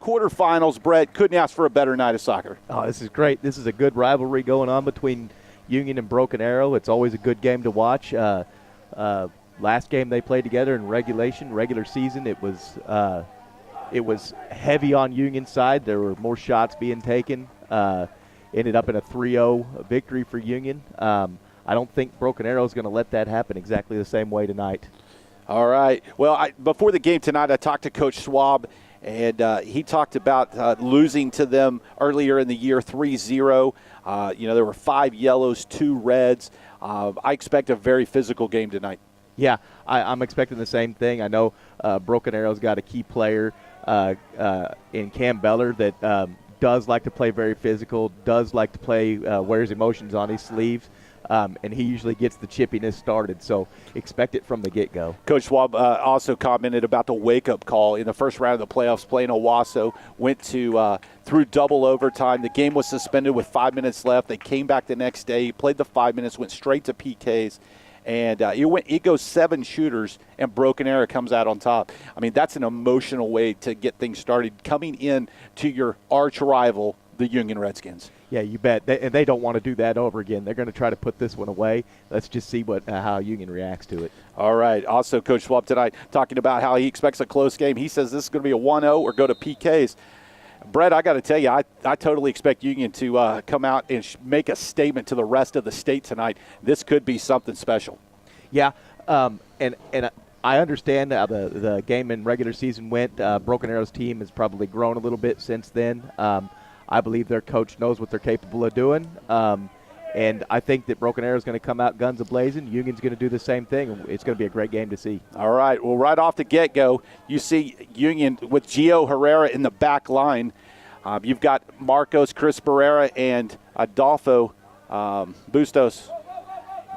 quarterfinals, Brett. Couldn't ask for a better night of soccer. Oh, this is great. This is a good rivalry going on between Union and Broken Arrow. It's always a good game to watch. Last game they played together in regular season, it was heavy on Union's side. There were more shots being taken. Ended up in a 3-0 victory for Union. I don't think Broken Arrow is going to let that happen exactly the same way tonight. All right. Well, before the game tonight, I talked to Coach Schwab, and he talked about losing to them earlier in the year, 3-0. There were 5 yellows, 2 reds. I expect a very physical game tonight. Yeah, I'm expecting the same thing. I know Broken Arrow's got a key player in Cam Beller that does like to play very physical, does like to play, wears emotions on his sleeves. And he usually gets the chippiness started, so expect it from the get-go. Coach Schwab also commented about the wake-up call in the first round of the playoffs. Playing Owasso, went to through double overtime. The game was suspended with 5 minutes left. They came back the next day. He played the 5 minutes, went straight to PKs, and it goes 7 shooters, and Broken Arrow comes out on top. I mean, that's an emotional way to get things started, coming in to your arch rival, the Union Redskins. Yeah, you bet. They don't want to do that over again. They're going to try to put this one away. Let's just see how Union reacts to it. All right. Also, Coach Schwab tonight talking about how he expects a close game. He says this is going to be a 1-0 or go to PKs. Brett, I got to tell you, I totally expect Union to come out and make a statement to the rest of the state tonight. This could be something special. Yeah, and I understand how the game in regular season went. Broken Arrow's team has probably grown a little bit since then. I believe their coach knows what they're capable of doing. And I think that Broken Arrow is going to come out guns a-blazing. Union's going to do the same thing. It's going to be a great game to see. All right. Well, right off the get-go, you see Union with Gio Herrera in the back line. You've got Marcos, Chris Barrera, and Adolfo Bustos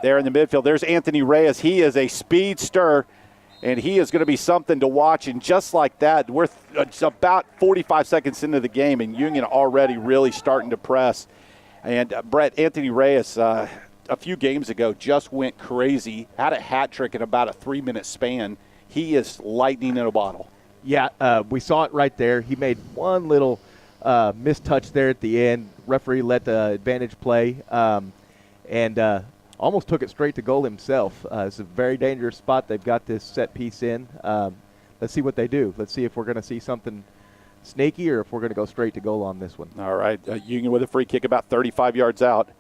there in the midfield. There's Anthony Reyes. He is a speedster, and he is going to be something to watch. And just like that, we're about 45 seconds into the game, and Union already really starting to press. And, Brett, Anthony Reyes, a few games ago, just went crazy, had a hat trick in about a 3-minute span. He is lightning in a bottle. Yeah, we saw it right there. He made one little mistouch there at the end. Referee let the advantage play and almost took it straight to goal himself. It's a very dangerous spot. They've got this set piece in. Let's see what they do. Let's see if we're going to see something sneaky or if we're going to go straight to goal on this one. All right, Union with a free kick about 35 yards out.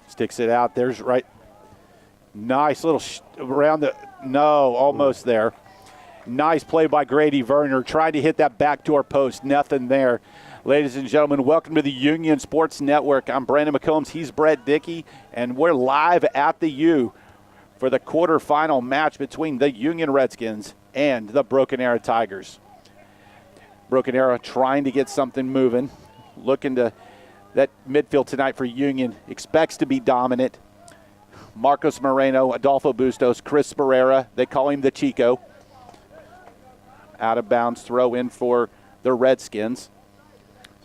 Sticks it out. There's right. Nice little around the – no, almost there. Nice play by Grady Verner. Tried to hit that backdoor post. Nothing there. Ladies and gentlemen, welcome to the Union Sports Network. I'm Brandon McCombs. He's Brett Dickey, and we're live at the U for the quarterfinal match between the Union Redskins and the Broken Arrow Tigers. Broken Arrow trying to get something moving. Looking to that midfield tonight for Union. Expects to be dominant. Marcos Moreno, Adolfo Bustos, Chris Barrera. They call him the Chico. Out of bounds throw in for the Redskins.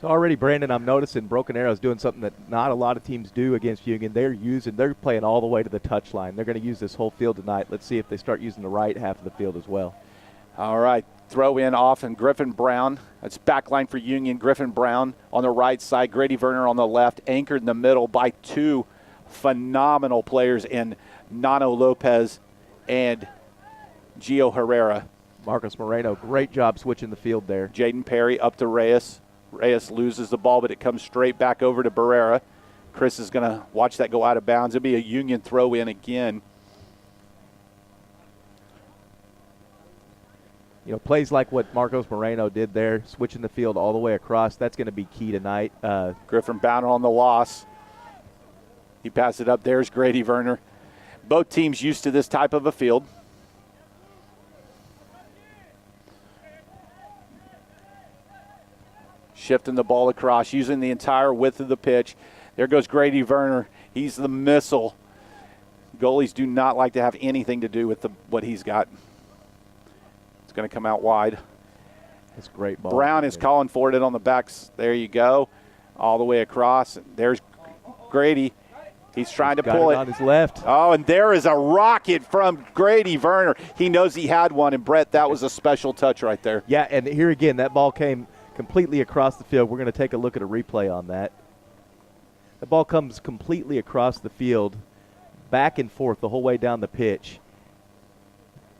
So already, Brandon, I'm noticing Broken Arrow is doing something that not a lot of teams do against Union. They're playing all the way to the touchline. They're going to use this whole field tonight. Let's see if they start using the right half of the field as well. All right, throw in off and Griffin Brown. That's back line for Union. Griffin Brown on the right side, Grady Verner on the left, anchored in the middle by 2 phenomenal players in Nano Lopez and Gio Herrera. Marcos Moreno, great job switching the field there. Jaden Perry up to Reyes. Reyes loses the ball, but it comes straight back over to Barrera. Chris is going to watch that go out of bounds. It'll be a Union throw in again. You know, plays like what Marcos Moreno did there, switching the field all the way across, that's going to be key tonight. Griffin Brown on the loss. He passed it up. There's Grady Verner. Both teams used to this type of a field. Shifting the ball across, using the entire width of the pitch. There goes Grady Verner. He's the missile. Goalies do not like to have anything to do with what he's got. It's going to come out wide. That's a great ball. Brown is calling for it on the backs. There you go. All the way across. There's Grady. He's trying to Got pull it on his left. Oh, and there is a rocket from Grady Verner. He knows he had one, and Brett, that was a special touch right there. Yeah, and here again, that ball came completely across the field. We're going to take a look at a replay on that. The ball comes completely across the field, back and forth the whole way down the pitch.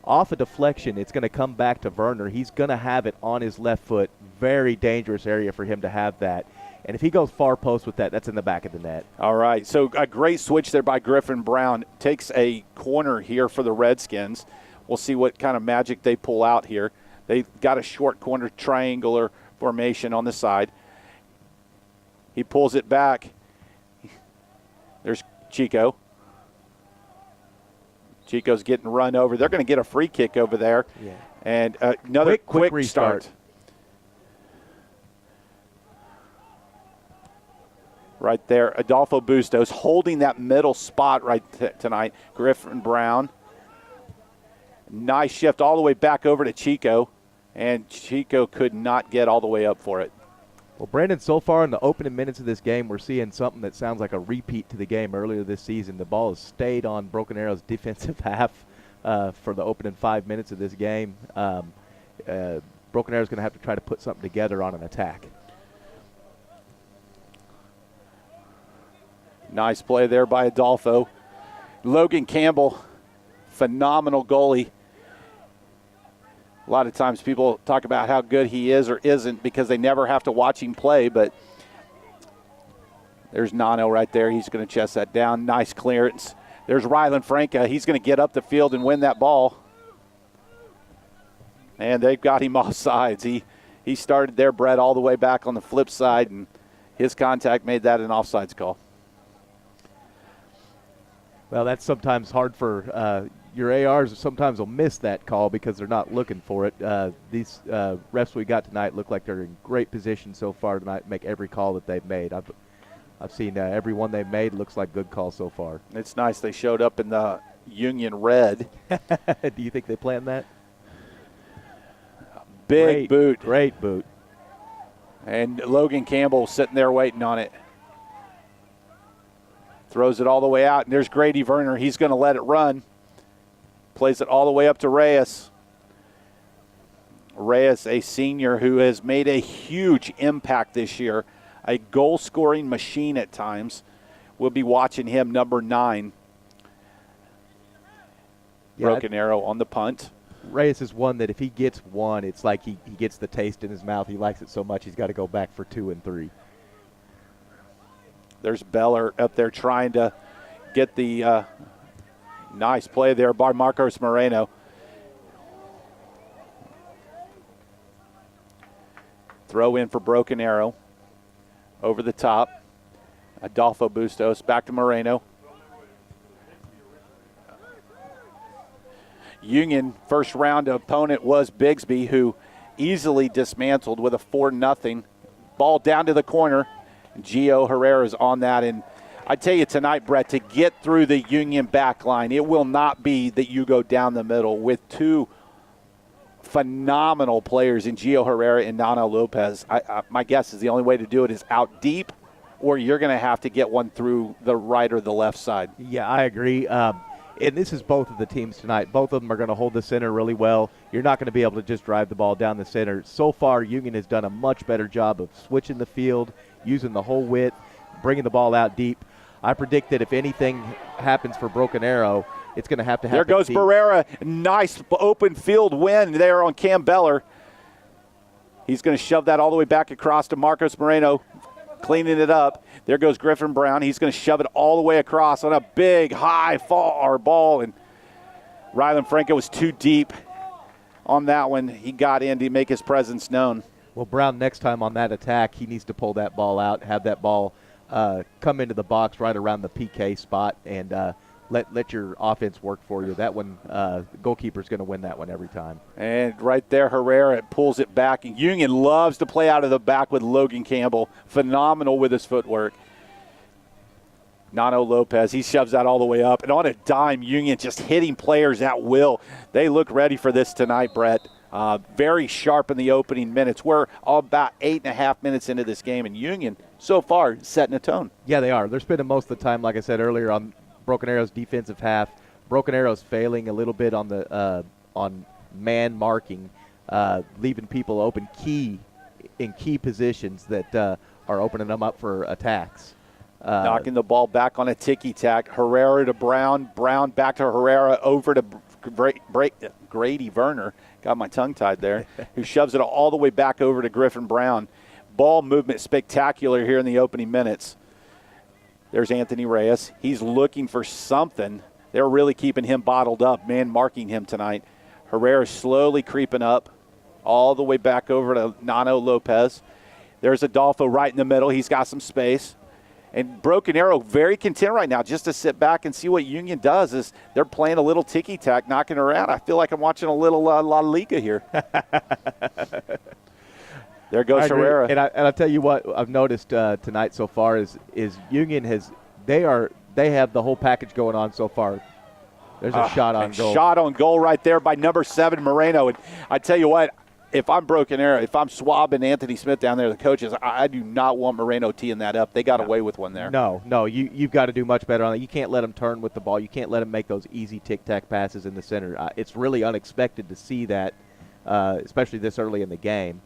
Off a deflection, it's going to come back to Verner. He's going to have it on his left foot. Very dangerous area for him to have that. And if he goes far post with that, that's in the back of the net. All right, so a great switch there by Griffin Brown. Takes a corner here for the Redskins. We'll see what kind of magic they pull out here. They got a short corner triangular formation on the side. He pulls it back. There's Chico. Chico's getting run over. They're going to get a free kick over there. Yeah. And another quick restart. Right there, Adolfo Bustos holding that middle spot right tonight. Griffin Brown. Nice shift all the way back over to Chico, and Chico could not get all the way up for it. Well, Brandon, so far in the opening minutes of this game, we're seeing something that sounds like a repeat to the game earlier this season. The ball has stayed on Broken Arrow's defensive half for the opening 5 minutes of this game. Broken Arrow's going to have to try to put something together on an attack. Nice play there by Adolfo. Logan Campbell, phenomenal goalie. A lot of times people talk about how good he is or isn't because they never have to watch him play, but there's Nano right there. He's going to chest that down. Nice clearance. There's Rylan Franca. He's going to get up the field and win that ball. And they've got him off sides. He started there, Brett, all the way back on the flip side, and his contact made that an offsides call. Well, that's sometimes hard for your ARs. Sometimes will miss that call because they're not looking for it. These refs we got tonight look like they're in great position so far tonight. Make every call that they've made. I've seen every one they've made. Looks like good calls so far. It's nice they showed up in the Union red. Do you think they planned that? Big boot. Great boot. And Logan Campbell sitting there waiting on it. Throws it all the way out, and there's Grady Verner. He's going to let it run. Plays it all the way up to Reyes. Reyes, a senior who has made a huge impact this year, a goal-scoring machine at times. We'll be watching him, number 9. Broken Arrow on the punt. Reyes is one that if he gets one, it's like he gets the taste in his mouth. He likes it so much he's got to go back for 2 and 3. There's Beller up there trying to get the nice play there by Marcos Moreno. Throw in for Broken Arrow. Over the top. Adolfo Bustos back to Moreno. Union first round opponent was Bigsby, who easily dismantled with a 4-0. Ball down to the corner. Gio Herrera's on that, and I tell you tonight, Brett, to get through the Union back line, it will not be that you go down the middle with 2 phenomenal players in Gio Herrera and Nano Lopez. My guess is the only way to do it is out deep, or you're going to have to get one through the right or the left side. Yeah, I agree. And this is both of the teams tonight. Both of them are going to hold the center really well. You're not going to be able to just drive the ball down the center. So far, Union has done a much better job of switching the field, using the whole width, bringing the ball out deep. I predict that if anything happens for Broken Arrow, it's going to happen There goes deep. Barrera. Nice open field win there on Cam Beller. He's going to shove that all the way back across to Marcos Moreno, cleaning it up. There goes Griffin Brown. He's going to shove it all the way across on a big high ball, and Rylan Franco was too deep on that one. He got in to make his presence known. Well, Brown, next time on that attack, he needs to pull that ball out, have that ball come into the box right around the PK spot, and let your offense work for you. That one, the goalkeeper's going to win that one every time. And right there, Herrera pulls it back. Union loves to play out of the back with Logan Campbell. Phenomenal with his footwork. Nano Lopez, he shoves that all the way up. And on a dime, Union just hitting players at will. They look ready for this tonight, Brett. Very sharp in the opening minutes. We're about 8.5 minutes into this game, and Union so far setting a tone. Yeah, they are. They're spending most of the time, like I said earlier, on Broken Arrow's defensive half. Broken Arrow's failing a little bit on the on man marking, leaving people open in key positions that are opening them up for attacks. Knocking the ball back on a ticky-tack. Herrera to Brown. Brown back to Herrera, over to Grady Verner. Got my tongue tied there. Who shoves it all the way back over to Griffin Brown. Ball movement spectacular here in the opening minutes. There's Anthony Reyes. He's looking for something. They're really keeping him bottled up, man, marking him tonight. Herrera slowly creeping up all the way back over to Nano Lopez. There's Adolfo right in the middle. He's got some space. And Broken Arrow very content right now just to sit back and see what Union does. Is they're playing a little ticky-tack, knocking around. I feel like I'm watching a little La Liga here. There goes Herrera. And I'll tell you what I've noticed tonight so far is Union they have the whole package going on so far. There's a shot on goal. Shot on goal right there by number 7, Moreno. And I tell you what, if I'm Broken Arrow, if I'm swabbing Anthony Smith down there, the coaches, I do not want Moreno teeing that up. They got away with one there. No, you've got to do much better on that. You can't let them turn with the ball. You can't let them make those easy tic-tac passes in the center. It's really unexpected to see that, especially this early in the game.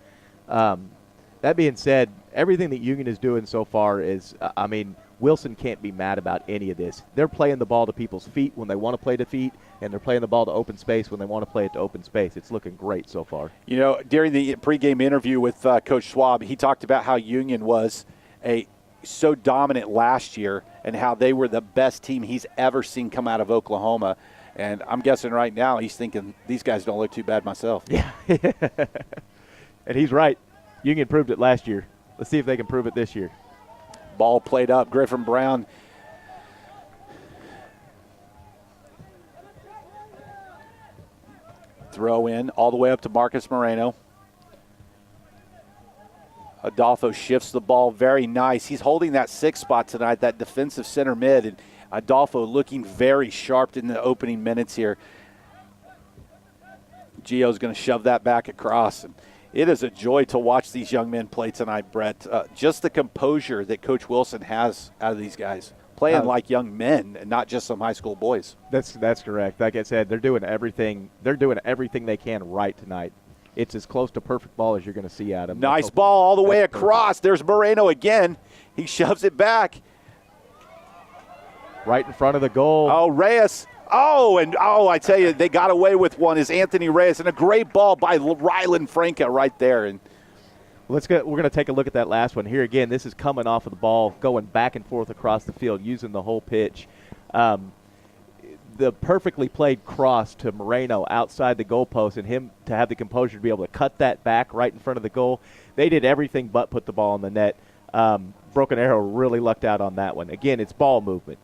That being said, everything that Union is doing so far is, Wilson can't be mad about any of this. They're playing the ball to people's feet when they want to play to feet, and they're playing the ball to open space when they want to play it to open space. It's looking great so far. You know, during the pregame interview with Coach Schwab, he talked about how Union was so dominant last year and how they were the best team he's ever seen come out of Oklahoma. And I'm guessing right now he's thinking, these guys don't look too bad myself. Yeah. And he's right. Union proved it last year. Let's see if they can prove it this year. Ball played up. Griffin Brown throw in all the way up to Marcus Moreno. Adolfo shifts the ball very nice. He's holding that 6 spot tonight, that defensive center mid. And Adolfo looking very sharp in the opening minutes here. Gio's going to shove that back across. And it is a joy to watch these young men play tonight, Brett. Just the composure that Coach Wilson has out of these guys, playing like young men and not just some high school boys. That's correct. Like I said, they're doing everything. They're doing everything they can right tonight. It's as close to perfect ball as you're going to see out of them. Nice ball all the way across. There's Moreno again. He shoves it back. Right in front of the goal. Oh, Reyes. I tell you, they got away with one. Is Anthony Reyes, and a great ball by Rylan Franca right there. And we're going to take a look at that last one here again. This is coming off of the ball, going back and forth across the field, using the whole pitch. The perfectly played cross to Moreno outside the goalpost, and him to have the composure to be able to cut that back right in front of the goal. They did everything but put the ball in the net. Broken Arrow really lucked out on that one. Again, it's ball movement.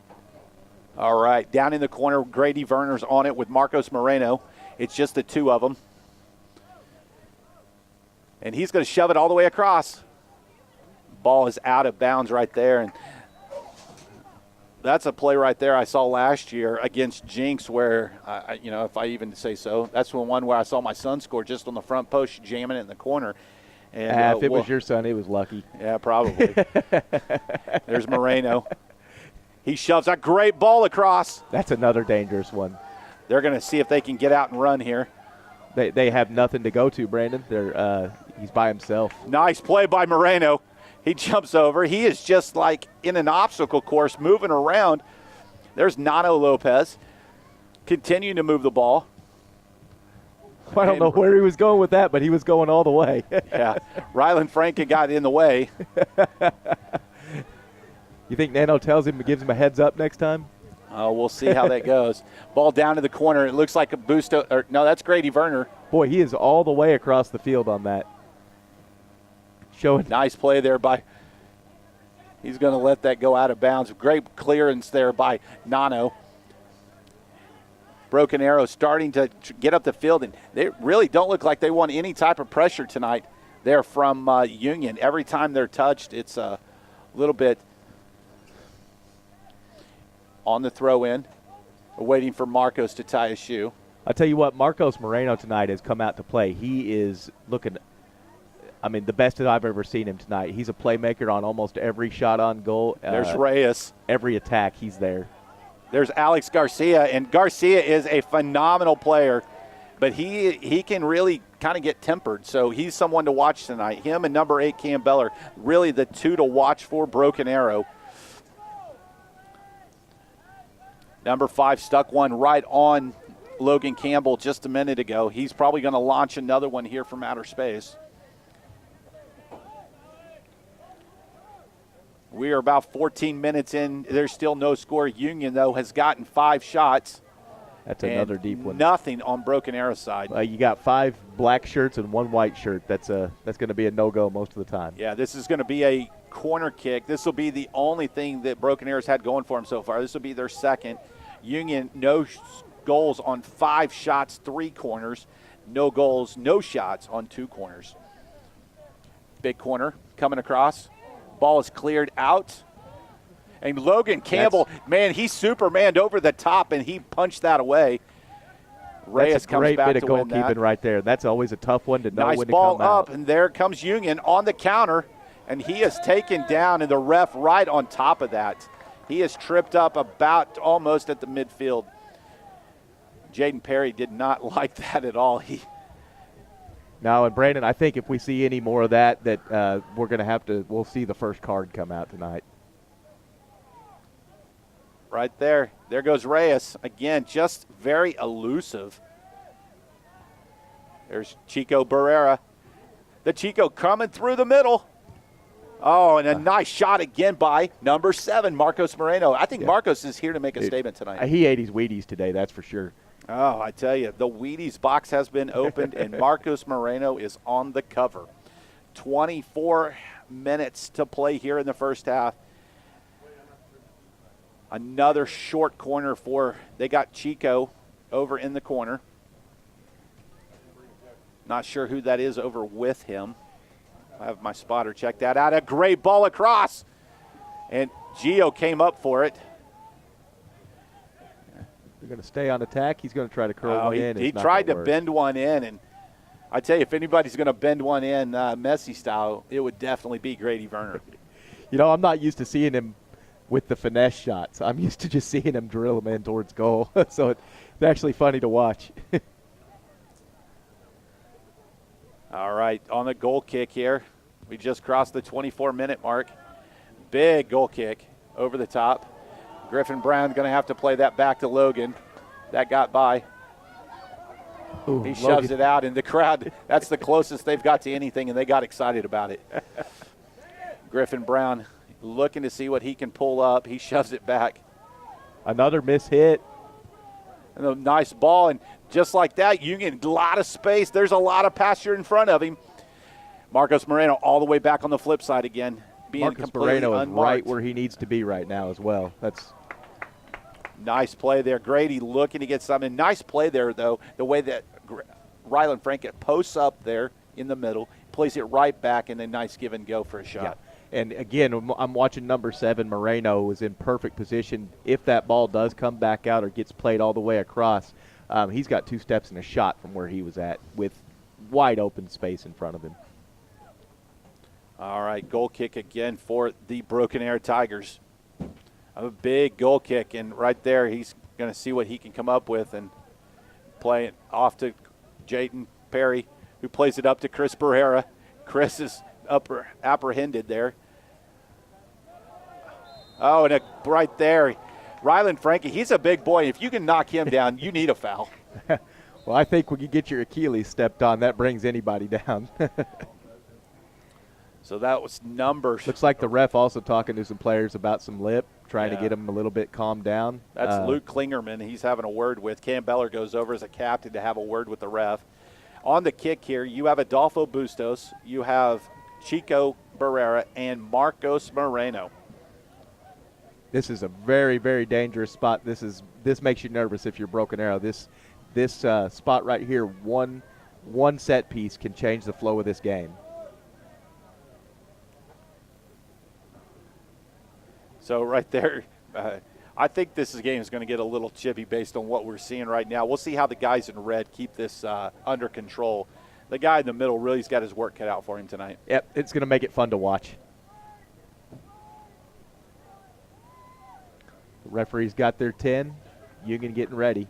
All right, down in the corner, Grady Verner's on it with Marcos Moreno. It's just the two of them. And he's going to shove it all the way across. Ball is out of bounds right there. And that's a play right there I saw last year against Jinx where, if I even say so, that's the one where I saw my son score just on the front post, jamming it in the corner. And, if it was your son, he was lucky. Yeah, probably. There's Moreno. He shoves a great ball across. That's another dangerous one. They're going to see if they can get out and run here. They have nothing to go to, Brandon. He's by himself. Nice play by Moreno. He jumps over. He is just like in an obstacle course moving around. There's Nano Lopez continuing to move the ball. I don't know where he was going with that, but he was going all the way. Yeah. Rylan Franca got in the way. You think Nano tells him, gives him a heads up next time? We'll see how that goes. Ball down to the corner. It looks like a boost. No, that's Grady Verner. Boy, he is all the way across the field on that. Showing. Nice play there by. He's going to let that go out of bounds. Great clearance there by Nano. Broken Arrow starting to get up the field, and they really don't look like they want any type of pressure tonight there from Union. Every time they're touched, it's a little bit on the throw-in, waiting for Marcos to tie his shoe. I'll tell you what, Marcos Moreno tonight has come out to play. He is looking I mean, the best that I've ever seen him tonight. He's a playmaker on almost every shot on goal. There's Reyes. Every attack, he's there. There's Alex Garcia, and Garcia is a phenomenal player, but he can really kind of get tempered, so he's someone to watch tonight. Him and number 8, Cam Beller, really the two to watch for Broken Arrow. Number 5 stuck one right on Logan Campbell just a minute ago. He's probably going to launch another one here from outer space. We are about 14 minutes in. There's still no score. Union, though, has gotten 5 shots. That's another deep one. Nothing on Broken Arrow side. You got 5 black shirts and 1 white shirt. That's going to be a no-go most of the time. Yeah, this is going to be a corner kick. This will be the only thing that Broken Arrow's had going for them so far. This will be their second. Union, no goals on 5 shots, 3 corners. No goals, no shots on 2 corners. Big corner coming across. Ball is cleared out. And Logan Campbell, man, he Supermaned over the top, and he punched that away. Reyes comes back to win that. That's a great bit of goalkeeping right there. That's always a tough one to know when to come out. Nice ball up, and there comes Union on the counter, and he is taken down, and the ref right on top of that. He is tripped up about almost at the midfield. Jaden Perry did not like that at all. No, and Brandon, I think if we see any more of that, we're going to we'll see the first card come out tonight. Right there. There goes Reyes. Again, just very elusive. There's Chico Barrera. The Chico coming through the middle. Oh, and a nice shot again by number 7, Marcos Moreno. I think Marcos is here to make a statement tonight. He ate his Wheaties today, that's for sure. Oh, I tell you, the Wheaties box has been opened, and Marcos Moreno is on the cover. 24 minutes to play here in the first half. Another short corner they got Chico over in the corner. Not sure who that is over with him. I have my spotter check that out. A great ball across. And Gio came up for it. They're going to stay on attack. He's going to try to curl one in. He tried to bend one in. And I tell you, if anybody's going to bend one in Messi style, it would definitely be Grady Werner. I'm not used to seeing him with the finesse shots. I'm used to just seeing him drill them in towards goal. So it's actually funny to watch. All right, on the goal kick here. We just crossed the 24-minute mark. Big goal kick over the top. Griffin Brown going to have to play that back to Logan. That got by. Ooh, he shoves it out in the crowd. That's the closest they've got to anything, and they got excited about it. Griffin Brown looking to see what he can pull up. He shoves it back. Another miss hit. And a nice ball, and just like that, Union, a lot of space. There's a lot of pasture in front of him. Marcos Moreno all the way back on the flip side again. Marcos Moreno is right where he needs to be right now as well. That's nice play there. Grady looking to get something. Nice play there, though, the way that Rylan Frank posts up there in the middle, plays it right back, and a nice give and go for a shot. Yeah. And, again, I'm watching number 7, Moreno, is in perfect position. If that ball does come back out or gets played all the way across, he's got 2 steps and a shot from where he was at with wide open space in front of him. All right, goal kick again for the Broken Arrow Tigers. A big goal kick, and right there he's going to see what he can come up with and play it off to Jaden Perry, who plays it up to Chris Barrera. Chris is apprehended there. Oh, and right there, Rylan Frankie, he's a big boy. If you can knock him down, you need a foul. Well, I think when you get your Achilles stepped on, that brings anybody down. So that was numbers. Looks like the ref also talking to some players about some lip, trying to get them a little bit calmed down. That's Luke Klingerman. He's having a word with. Cam Beller goes over as a captain to have a word with the ref. On the kick here, you have Adolfo Bustos, you have Chico Barrera, and Marcos Moreno. This is a very, very dangerous spot. This makes you nervous if you're Broken Arrow. This spot right here, one set piece can change the flow of this game. So right there, I think this game is going to get a little chippy based on what we're seeing right now. We'll see how the guys in red keep this under control. The guy in the middle really's got his work cut out for him tonight. Yep, it's going to make it fun to watch. The referees got their 10. Union getting ready.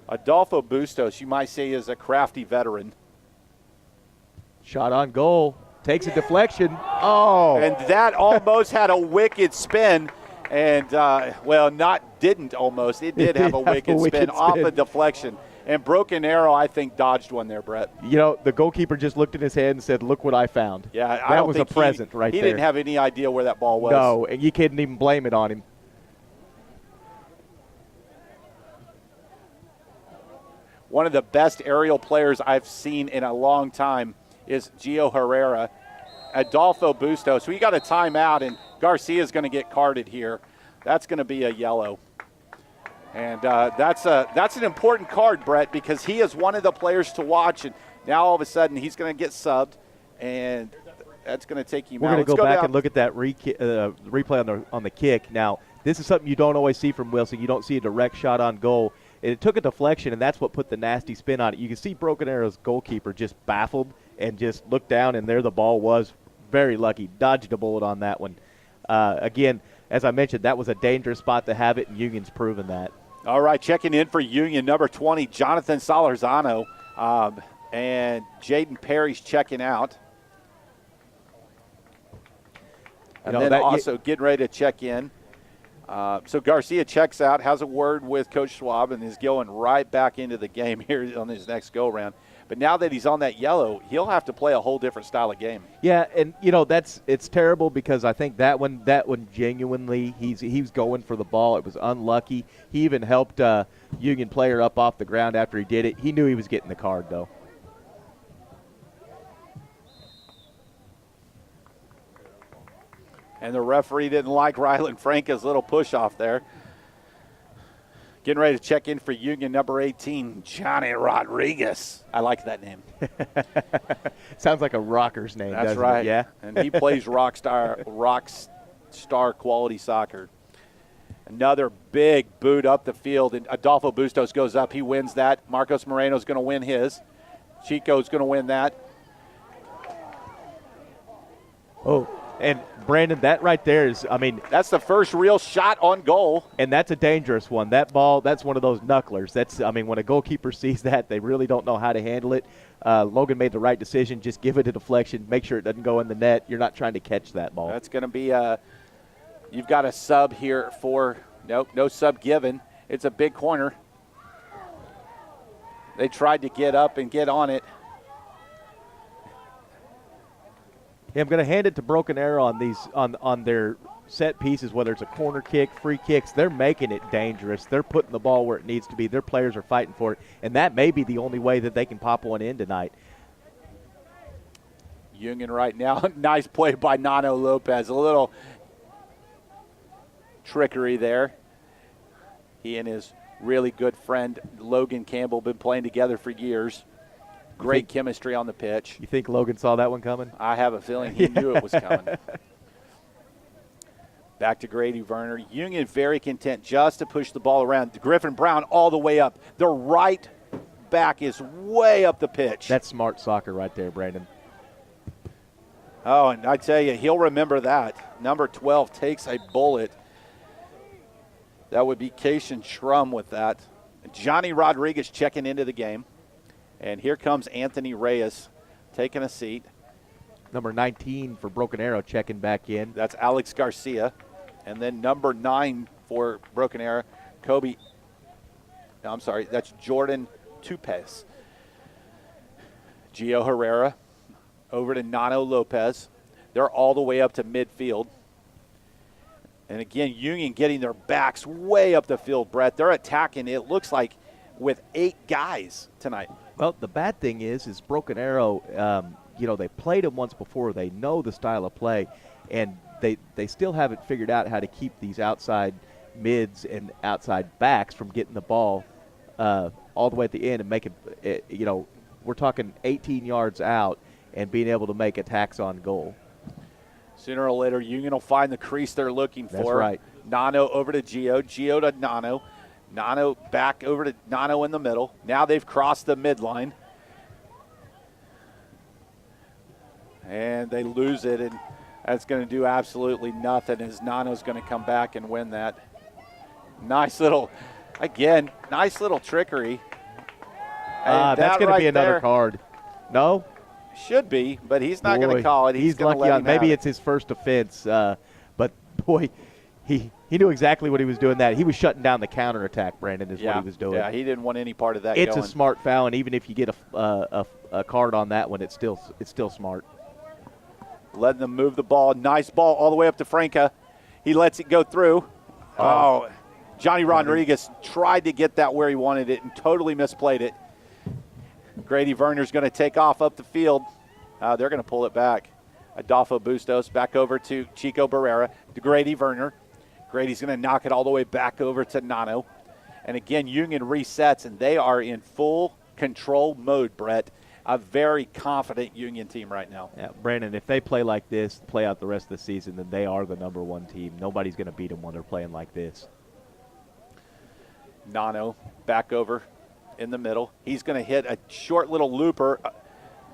Adolfo Bustos, you might say, is a crafty veteran. Shot on goal. Takes a deflection. Oh. And that almost had a wicked spin. And, didn't almost. It did have a wicked spin off a deflection. And Broken Arrow, I think, dodged one there, Brett. You know, the goalkeeper just looked in his head and said, look what I found. Yeah, that was a present right there. He didn't have any idea where that ball was. No, and you couldn't even blame it on him. One of the best aerial players I've seen in a long time is Gio Herrera. Adolfo Bustos. We got a timeout, and Garcia's going to get carded here. That's going to be a yellow. And that's an important card, Brett, because he is one of the players to watch, and now all of a sudden he's going to get subbed, and that's going to take him out. We're going to go back and look at that replay on the kick. Now, this is something you don't always see from Wilson. You don't see a direct shot on goal. It took a deflection, and that's what put the nasty spin on it. You can see Broken Arrow's goalkeeper just baffled and just looked down, and there the ball was. Very lucky. Dodged a bullet on that one. Again, as I mentioned, that was a dangerous spot to have it, and Union's proven that. All right, checking in for Union, number 20, Jonathan Solorzano, and Jaden Perry's checking out. And then also getting ready to check in. So Garcia checks out, has a word with Coach Schwab, and is going right back into the game here on his next go-around. But now that he's on that yellow, he'll have to play a whole different style of game. Yeah, and it's terrible because I think that one genuinely he was going for the ball. It was unlucky. He even helped Union player up off the ground after he did it. He knew he was getting the card though. And the referee didn't like Ryland Franca's little push off there. Getting ready to check in for Union, number 18, Johnny Rodriguez. I like that name. Sounds like a rocker's name. That's right. It? Yeah. And he plays rock star quality soccer. Another big boot up the field, and Adolfo Bustos goes up. He wins that. Marcos Moreno's going to win his. Chico's going to win that. Oh. And, Brandon, that right there is, that's the first real shot on goal. And that's a dangerous one. That ball, that's one of those knucklers. When a goalkeeper sees that, they really don't know how to handle it. Logan made the right decision. Just give it a deflection. Make sure it doesn't go in the net. You're not trying to catch that ball. That's going to be you've got a sub here for, no sub given. It's a big corner. They tried to get up and get on it. Yeah, I'm going to hand it to Broken Arrow on these on their set pieces, whether it's a corner kick, free kicks. They're making it dangerous. They're putting the ball where it needs to be. Their players are fighting for it, and that may be the only way that they can pop one in tonight. Union right now, nice play by Nano Lopez. A little trickery there. He and his really good friend Logan Campbell been playing together for years. Great chemistry on the pitch. You think Logan saw that one coming? I have a feeling he knew it was coming. Back to Grady Werner. Union very content just to push the ball around. Griffin Brown all the way up. The right back is way up the pitch. That's smart soccer right there, Brandon. Oh, and I tell you, he'll remember that. Number 12 takes a bullet. That would be Cation Schrum with that. Johnny Rodriguez checking into the game. And here comes Anthony Reyes taking a seat. Number 19 for Broken Arrow checking back in. That's Alex Garcia. And then number 9 for Broken Arrow, that's Jordan Tupes. Gio Herrera over to Nano Lopez. They're all the way up to midfield. And again, Union getting their backs way up the field, Brett. They're attacking, it looks like, with 8 guys tonight. Well, the bad thing is Broken Arrow, they played them once before. They know the style of play, and they still haven't figured out how to keep these outside mids and outside backs from getting the ball all the way at the end and making it, we're talking 18 yards out and being able to make attacks on goal. Sooner or later, Union will find the crease they're looking for. That's right. Nano over to Gio, Gio to Nano. Nano back over to Nano in the middle. Now they've crossed the midline. And they lose it, and that's going to do absolutely nothing as Nano's going to come back and win that. Nice little trickery. That's going to be another card. No? Should be, but he's not going to call it. He's lucky on. Maybe it's his first offense, but boy, he knew exactly what he was doing. That he was shutting down the counterattack. Brandon is what he was doing. Yeah, he didn't want any part of that. It's a smart foul, and even if you get a card on that one, it's still smart. Letting them move the ball. Nice ball all the way up to Franca. He lets it go through. Oh, Johnny Rodriguez tried to get that where he wanted it and totally misplayed it. Grady Werner's going to take off up the field. They're going to pull it back. Adolfo Bustos back over to Chico Barrera, to Grady Werner. Grady's going to knock it all the way back over to Nano. And again, Union resets, and they are in full control mode, Brett. A very confident Union team right now. Yeah, Brandon, if they play like this, play out the rest of the season, then they are the #1 team. Nobody's going to beat them when they're playing like this. Nano back over in the middle. He's going to hit a short little looper,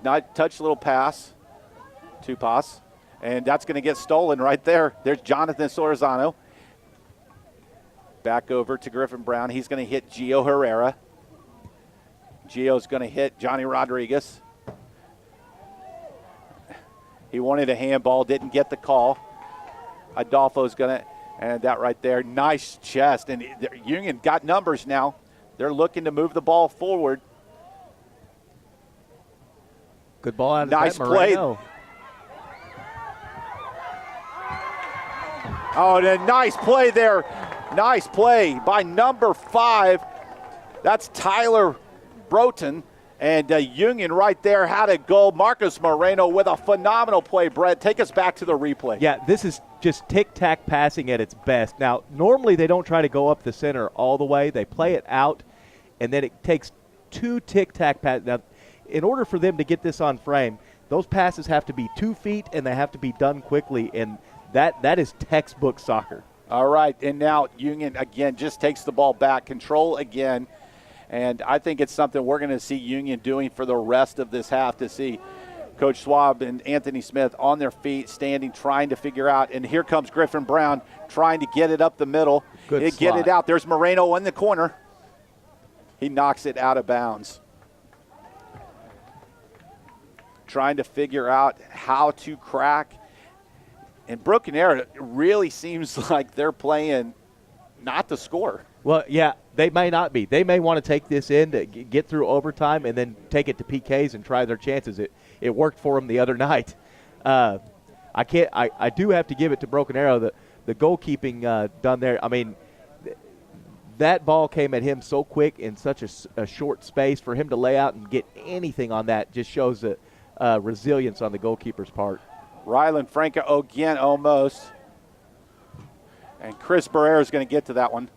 not touch little pass, two pass, and that's going to get stolen right there. There's Jonathan Sorzano. Back over to Griffin Brown. He's going to hit Gio Herrera. Gio's going to hit Johnny Rodriguez. He wanted a handball, didn't get the call. Adolfo's going to, and that right there, nice chest. And Union got numbers now. They're looking to move the ball forward. Good ball out of nice play. Oh, and a nice play there. Nice play by number 5. That's Tyler Broughton. And Union right there had a goal. Marcos Moreno with a phenomenal play. Brett, take us back to the replay. Yeah, this is just tic-tac passing at its best. Now, normally they don't try to go up the center all the way. They play it out, and then it takes 2 tic-tac passes. Now, in order for them to get this on frame, those passes have to be 2 feet, and they have to be done quickly, and that is textbook soccer. All right, and now Union, again, just takes the ball back, control again, and I think it's something we're going to see Union doing for the rest of this half, to see Coach Schwab and Anthony Smith on their feet, standing, trying to figure out, and here comes Griffin Brown trying to get it up the middle. Get it out. There's Moreno in the corner. He knocks it out of bounds. Trying to figure out how to crack. And Broken Arrow really seems like they're playing not to score. Well, yeah, they may not be. They may want to take this in to get through overtime and then take it to PKs and try their chances. It worked for them the other night. I do have to give it to Broken Arrow, the goalkeeping done there. I mean, that ball came at him so quick in such a short space. For him to lay out and get anything on that just shows the resilience on the goalkeeper's part. Rylan Franca again almost. And Chris Barrera is going to get to that one.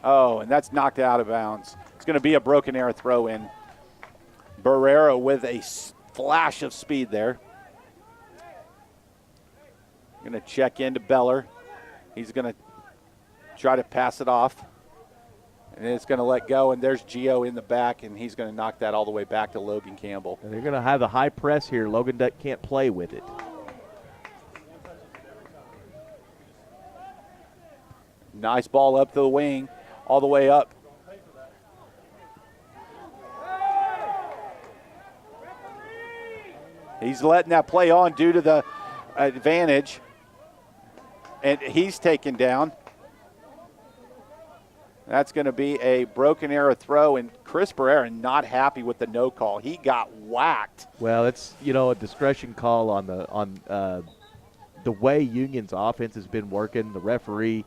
Oh, and that's knocked out of bounds. It's going to be a Broken Arrow throw in. Barrera with a flash of speed there. Going to check into Beller. He's going to try to pass it off. And it's going to let go, and there's Gio in the back, and he's going to knock that all the way back to Logan Campbell. And they're going to have a high press here. Logan can't play with it. Nice ball up the wing, all the way up. He's letting that play on due to the advantage. And he's taken down. That's going to be a Broken Arrow throw, and Chris Barrera not happy with the no call. He got whacked. Well, it's a discretion call on the way Union's offense has been working. The referee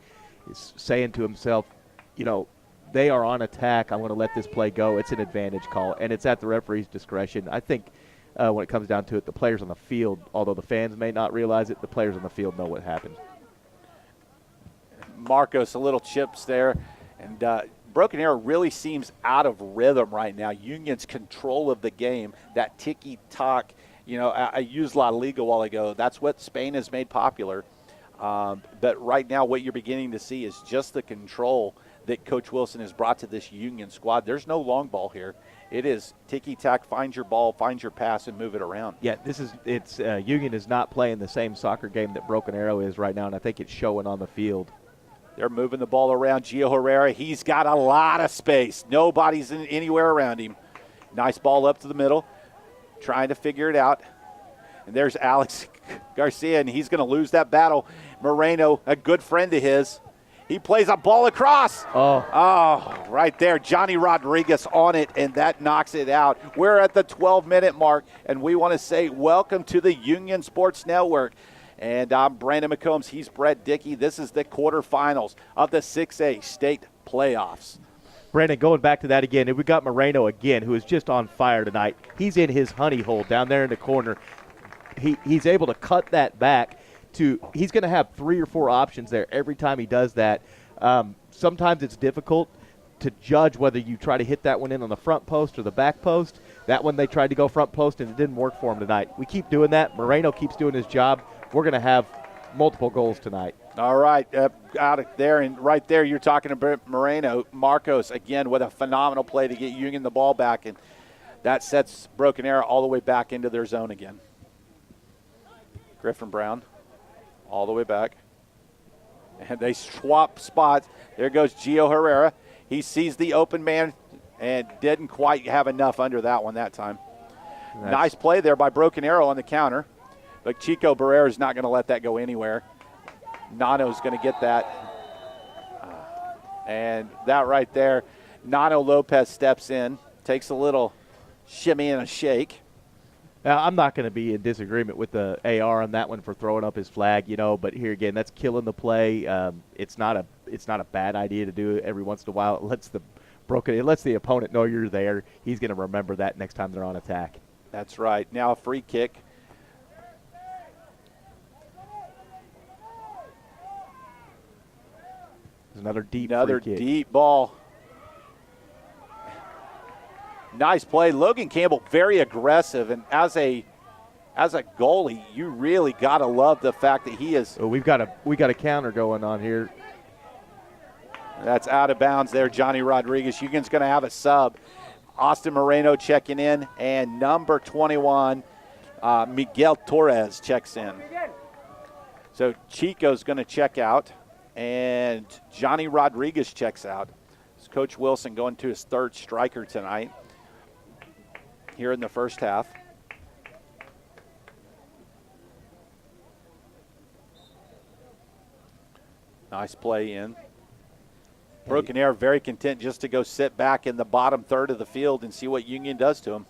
is saying to himself, they are on attack. I'm going to let this play go. It's an advantage call, and it's at the referee's discretion. I think when it comes down to it, the players on the field, although the fans may not realize it, the players on the field know what happened. Marcos, a little chips there. And Broken Arrow really seems out of rhythm right now. Union's control of the game, that ticky-tack, I used La Liga a while ago. That's what Spain has made popular. But right now what you're beginning to see is just the control that Coach Wilson has brought to this Union squad. There's no long ball here. It is ticky-tack, find your ball, find your pass, and move it around. Yeah, Union is not playing the same soccer game that Broken Arrow is right now, and I think it's showing on the field. They're moving the ball around. Gio Herrera, he's got a lot of space. Nobody's anywhere around him. Nice ball up to the middle, trying to figure it out. And there's Alex Garcia, and he's going to lose that battle. Moreno, a good friend of his. He plays a ball across. Oh, right there. Johnny Rodriguez on it, and that knocks it out. We're at the 12-minute mark, and we want to say welcome to the Union Sports Network. And I'm Brandon McCombs. He's Brett Dickey. This is the quarterfinals of the 6A state playoffs. Brandon, going back to that again, we got Moreno again, who is just on fire tonight. He's in his honey hole down there in the corner. He's able to cut that back. He's going to have 3 or 4 options there every time he does that. Sometimes it's difficult to judge whether you try to hit that one in on the front post or the back post. That one they tried to go front post, and it didn't work for him tonight. We keep doing that. Moreno keeps doing his job. We're going to have multiple goals tonight. All right, out of there, and right there you're talking about Moreno. Marcos, again, with a phenomenal play to get Union the ball back, and that sets Broken Arrow all the way back into their zone again. Griffin Brown. All the way back. And they swap spots. There goes Gio Herrera. He sees the open man and didn't quite have enough under that one that time. Nice play there by Broken Arrow on the counter. But Chico Barrera is not going to let that go anywhere. Nano's going to get that. And that right there, Nano Lopez steps in, takes a little shimmy and a shake. Now, I'm not going to be in disagreement with the AR on that one for throwing up his flag, but here again, that's killing the play. It's not a bad idea to do it every once in a while. It lets the opponent know you're there. He's going to remember that next time they're on attack. That's right. Now a free kick. There's another deep ball. Nice play. Logan Campbell, very aggressive, and as a goalie, you really got to love the fact that he is. Oh, we got a counter going on here. That's out of bounds there, Johnny Rodriguez. Union's going to have a sub. Austin Moreno checking in, and number 21, Miguel Torres checks in. So Chico's going to check out, and Johnny Rodriguez checks out. It's Coach Wilson going to his third striker tonight here in the first half. Nice play in. Broken Arrow very content just to go sit back in the bottom third of the field and see what Union does to him.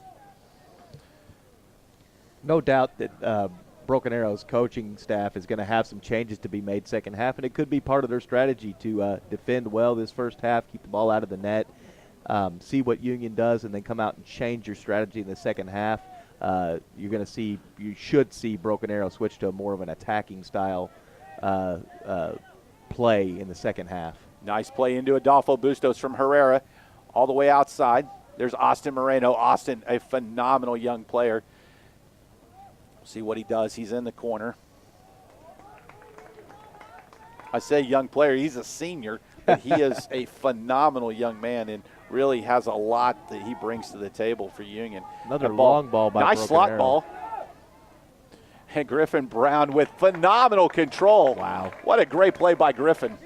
No doubt that Broken Arrow's coaching staff is going to have some changes to be made second half, and it could be part of their strategy to defend well this first half, keep the ball out of the net, see what Union does, and then come out and change your strategy in the second half. You should see Broken Arrow switch to more of an attacking style play in the second half. Nice play into Adolfo Bustos from Herrera all the way outside. There's Austin Moreno. Austin, a phenomenal young player. See what he does. He's in the corner. I say young player. He's a senior, but he is a phenomenal young man and really has a lot that he brings to the table for Union. Another long ball by nice Broken slot Arrow. ball. And Griffin Brown with phenomenal control. Wow. What a great play by Griffin.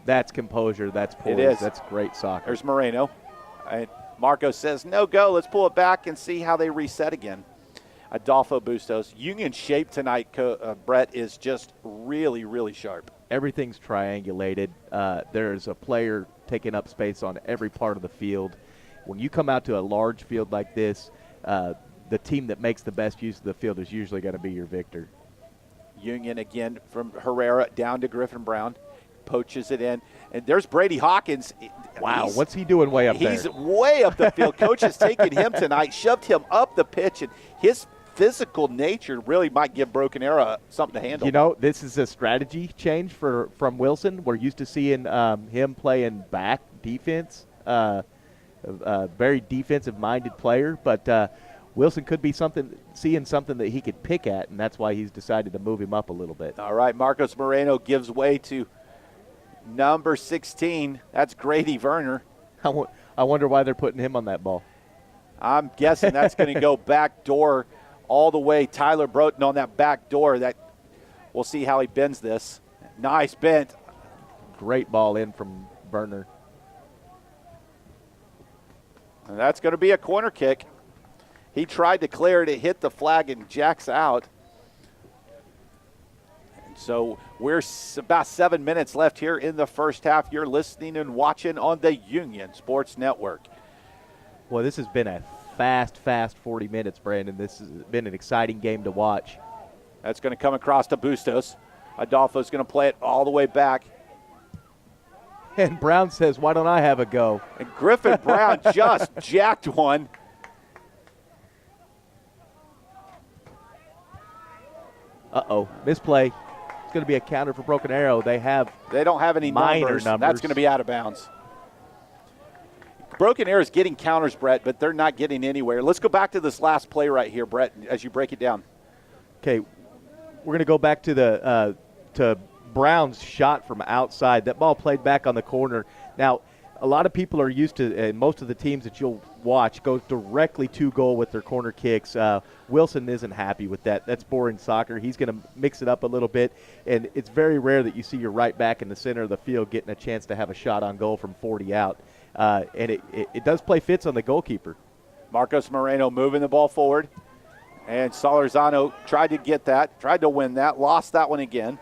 That's composure. That's poise. It is. That's great soccer. There's Moreno. And Marco says, no go. Let's pull it back and see how they reset again. Adolfo Bustos. Union shape tonight, Brett, is just really, really sharp. Everything's triangulated. There's a player taking up space on every part of the field. When you come out to a large field like this, the team that makes the best use of the field is usually going to be your victor. Union again from Herrera down to Griffin Brown. Poaches it in. And there's Brady Hawkins. Wow, what's he doing way up there? He's way up the field. Coach has taken him tonight, shoved him up the pitch, and his physical nature really might give Broken Arrow something to handle. This is a strategy change from Wilson. We're used to seeing him playing back defense, a very defensive-minded player, but Wilson could be seeing something that he could pick at, and that's why he's decided to move him up a little bit. All right, Marcos Moreno gives way to number 16. That's Grady Werner. I wonder why they're putting him on that ball. I'm guessing that's going to go back door all the way. Tyler Broughton on that back door. That we'll see how he bends this. Nice bent. Great ball in from Verner. And that's going to be a corner kick. He tried to clear it. It hit the flag and jacks out. And so we're about 7 minutes left here in the first half. You're listening and watching on the Union Sports Network. Well, this has been a fast 40 minutes, Brandon. This has been an exciting game to watch. That's going to come across to Bustos. Adolfo's going to play it all the way back. And Brown says, why don't I have a go? And Griffin Brown just jacked one. Uh-oh, misplay. It's going to be a counter for Broken Arrow. They don't have any minor numbers. That's going to be out of bounds. Broken Arrow is getting counters, Brett, but they're not getting anywhere. Let's go back to this last play right here, Brett, as you break it down. Okay, we're going to go back to the to Brown's shot from outside. That ball played back on the corner. Now, a lot of people are used to, and most of the teams that you'll watch go directly to goal with their corner kicks. Wilson isn't happy with that. That's boring soccer. He's going to mix it up a little bit, and it's very rare that you see your right back in the center of the field getting a chance to have a shot on goal from 40 out. And it does play fits on the goalkeeper. Marcos Moreno moving the ball forward, and Solorzano tried to get that, tried to win that, lost that one again.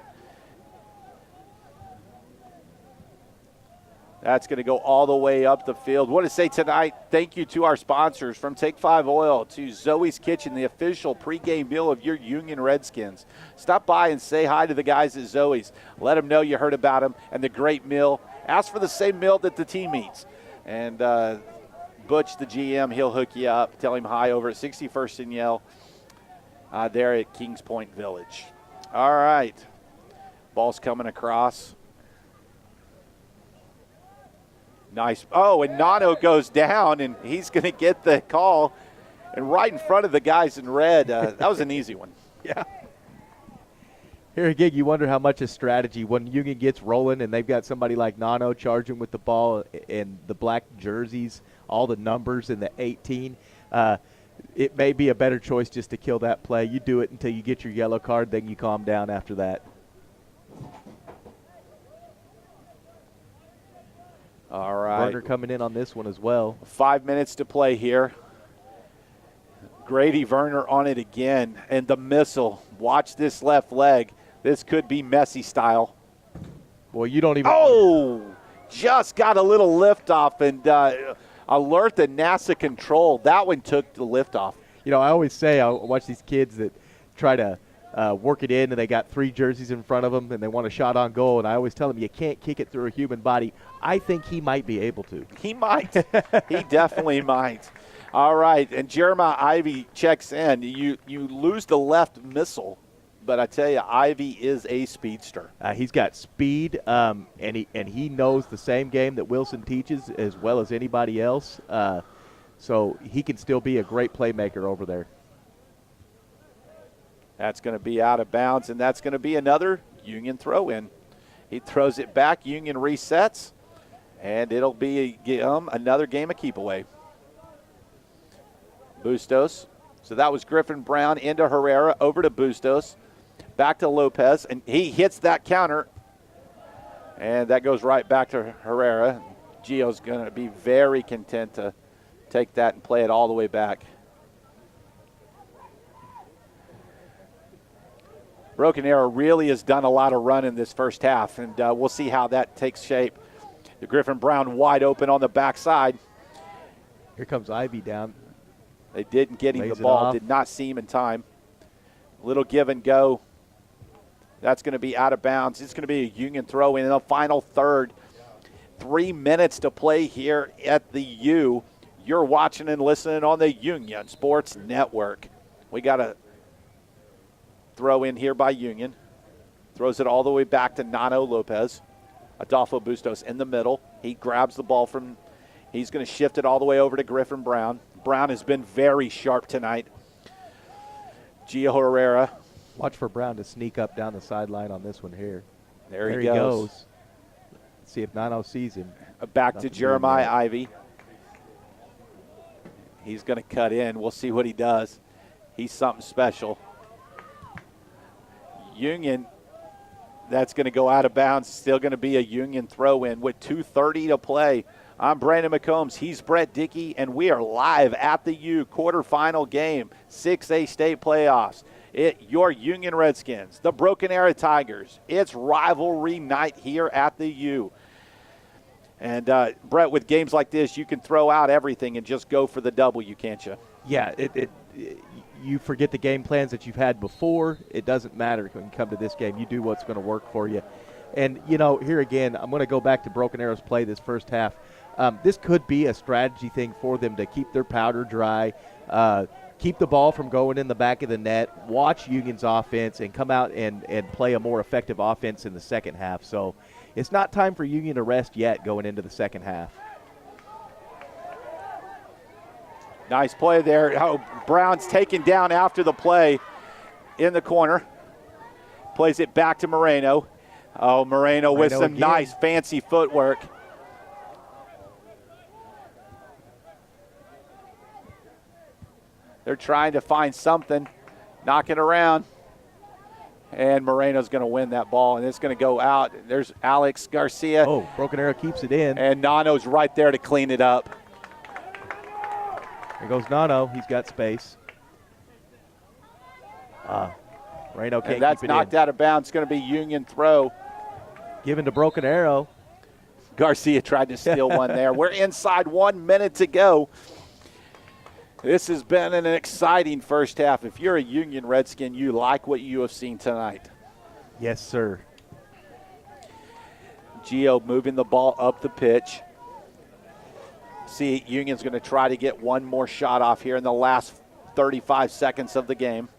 That's going to go all the way up the field. Want to say tonight, thank you to our sponsors, from Take 5 Oil to Zoe's Kitchen, the official pregame meal of your Union Redskins. Stop by and say hi to the guys at Zoe's. Let them know you heard about them and the great meal. Ask for the same meal that the team eats. And Butch, the GM, he'll hook you up. Tell him hi over at 61st and Yale there at Kings Point Village. All right. Ball's coming across. Nice. Oh, and Nano goes down, and he's going to get the call. And right in front of the guys in red, that was an easy one. Yeah. Here again, you wonder how much is strategy when Union gets rolling and they've got somebody like Nano charging with the ball and the black jerseys, all the numbers in the 18. It may be a better choice just to kill that play. You do it until you get your yellow card, then you calm down after that. All right. Verner coming in on this one as well. 5 minutes to play here. Grady Verner on it again. And the missile. Watch this left leg. This could be Messi style. Boy, you don't even. Oh! Just got a little lift off and alert the NASA control. That one took the lift off. You know, I always say I watch these kids that try to work it in, and they got 3 jerseys in front of them, and they want a shot on goal. And I always tell them, you can't kick it through a human body. I think he might be able to. He might. He definitely might. All right, and Jeremiah Ivy checks in. You lose the left missile, but I tell you, Ivy is a speedster. He's got speed, and he knows the same game that Wilson teaches as well as anybody else. So he can still be a great playmaker over there. That's going to be out of bounds, and that's going to be another Union throw-in. He throws it back. Union resets, and it'll be another game of keep away. Bustos. So that was Griffin Brown into Herrera, over to Bustos, back to Lopez, and he hits that counter, and that goes right back to Herrera. Gio's going to be very content to take that and play it all the way back. Broken Arrow really has done a lot of run in this first half, and we'll see how that takes shape. The Griffin Brown wide open on the backside. Here comes Ivy down. They didn't get him Lays the ball, off. did not see him in time. Little give and go. That's going to be out of bounds. It's going to be a Union throw in the final third. 3 minutes to play here at the U. You're watching and listening on the Union Sports Network. We got a throw in here by Union. Throws it all the way back to Nano Lopez. Adolfo Bustos in the middle. He grabs the ball from, he's going to shift it all the way over to Griffin Brown. Brown has been very sharp tonight. Gio Herrera. Watch for Brown to sneak up down the sideline on this one here. There he goes. Let's see if Nano sees him. Back to Jeremiah Ivy. He's going to cut in. We'll see what he does. He's something special. Union, that's going to go out of bounds. Still going to be a Union throw-in with 2:30 to play. I'm Brandon McCombs. He's Brett Dickey, and we are live at the U quarterfinal game, 6A state playoffs. Your Union Redskins, the Broken Arrow Tigers. It's rivalry night here at the U. And, Brett, with games like this, you can throw out everything and just go for the W, can't you? Yeah, you forget the game plans that you've had before. It doesn't matter when you come to this game. You do what's going to work for you. And, here again, I'm going to go back to Broken Arrow's play this first half. This could be a strategy thing for them to keep their powder dry, keep the ball from going in the back of the net, watch Union's offense, and come out and play a more effective offense in the second half. So it's not time for Union to rest yet going into the second half. Nice play there. Oh, Brown's taken down after the play in the corner. Plays it back to Moreno. Oh, Moreno with some again. Nice fancy footwork. They're trying to find something, knocking around. And Moreno's going to win that ball, and it's going to go out. There's Alex Garcia. Oh, Broken Arrow keeps it in. And Nano's right there to clean it up. There goes Nano. He's got space. Moreno can't And that's keep it knocked in. out of bounds. It's going to be Union throw. Given to Broken Arrow. Garcia tried to steal one there. We're inside 1 minute to go. This has been an exciting first half. If you're a Union Redskin, you like what you have seen tonight. Yes, sir. Gio moving the ball up the pitch. See, Union's going to try to get one more shot off here in the last 35 seconds of the game.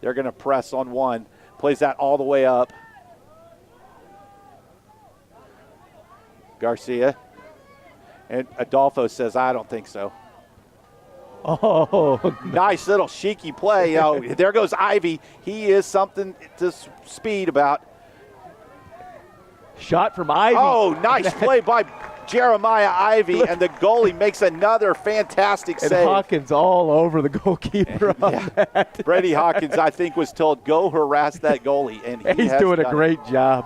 They're going to press on one. Plays that all the way up. Garcia. And Adolfo says, I don't think so. Oh, Nice little cheeky play. There goes Ivy. He is something to speed about. shot from Ivy. Oh, nice play by Jeremiah Ivy, and the goalie makes another fantastic and save. Hawkins all over the goalkeeper on that. Brady Hawkins, I think, was told, go harass that goalie, and He's has doing a done it. great job.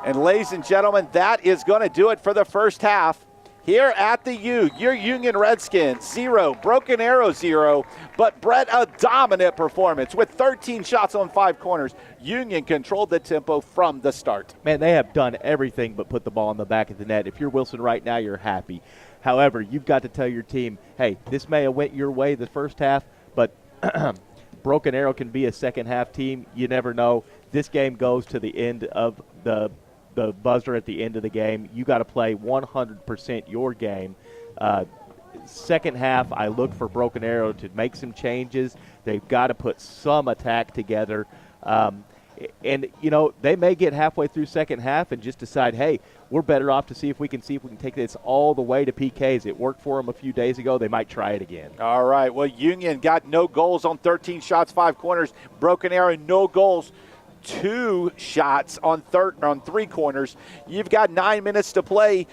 And ladies and gentlemen, that is going to do it for the first half. Here at the U, your Union Redskins, 0, Broken Arrow 0, but Brett, a dominant performance with 13 shots on 5 corners. Union controlled the tempo from the start. Man, they have done everything but put the ball in the back of the net. If you're Wilson right now, you're happy. However, you've got to tell your team, hey, this may have went your way the first half, but Broken Arrow can be a second half team. You never know. This game goes to the end of the buzzer at the end of the game. You got to play 100% your game. Second half, I look for Broken Arrow to make some changes. They've got to put some attack together. And, they may get halfway through second half and just decide, hey, we're better off to see if we can take this all the way to PKs. It worked for them a few days ago. They might try it again. All right. Well, Union got no goals on 13 shots, 5 corners. Broken Arrow, no goals. 2 shots on 3 corners. You've got 9 minutes to play.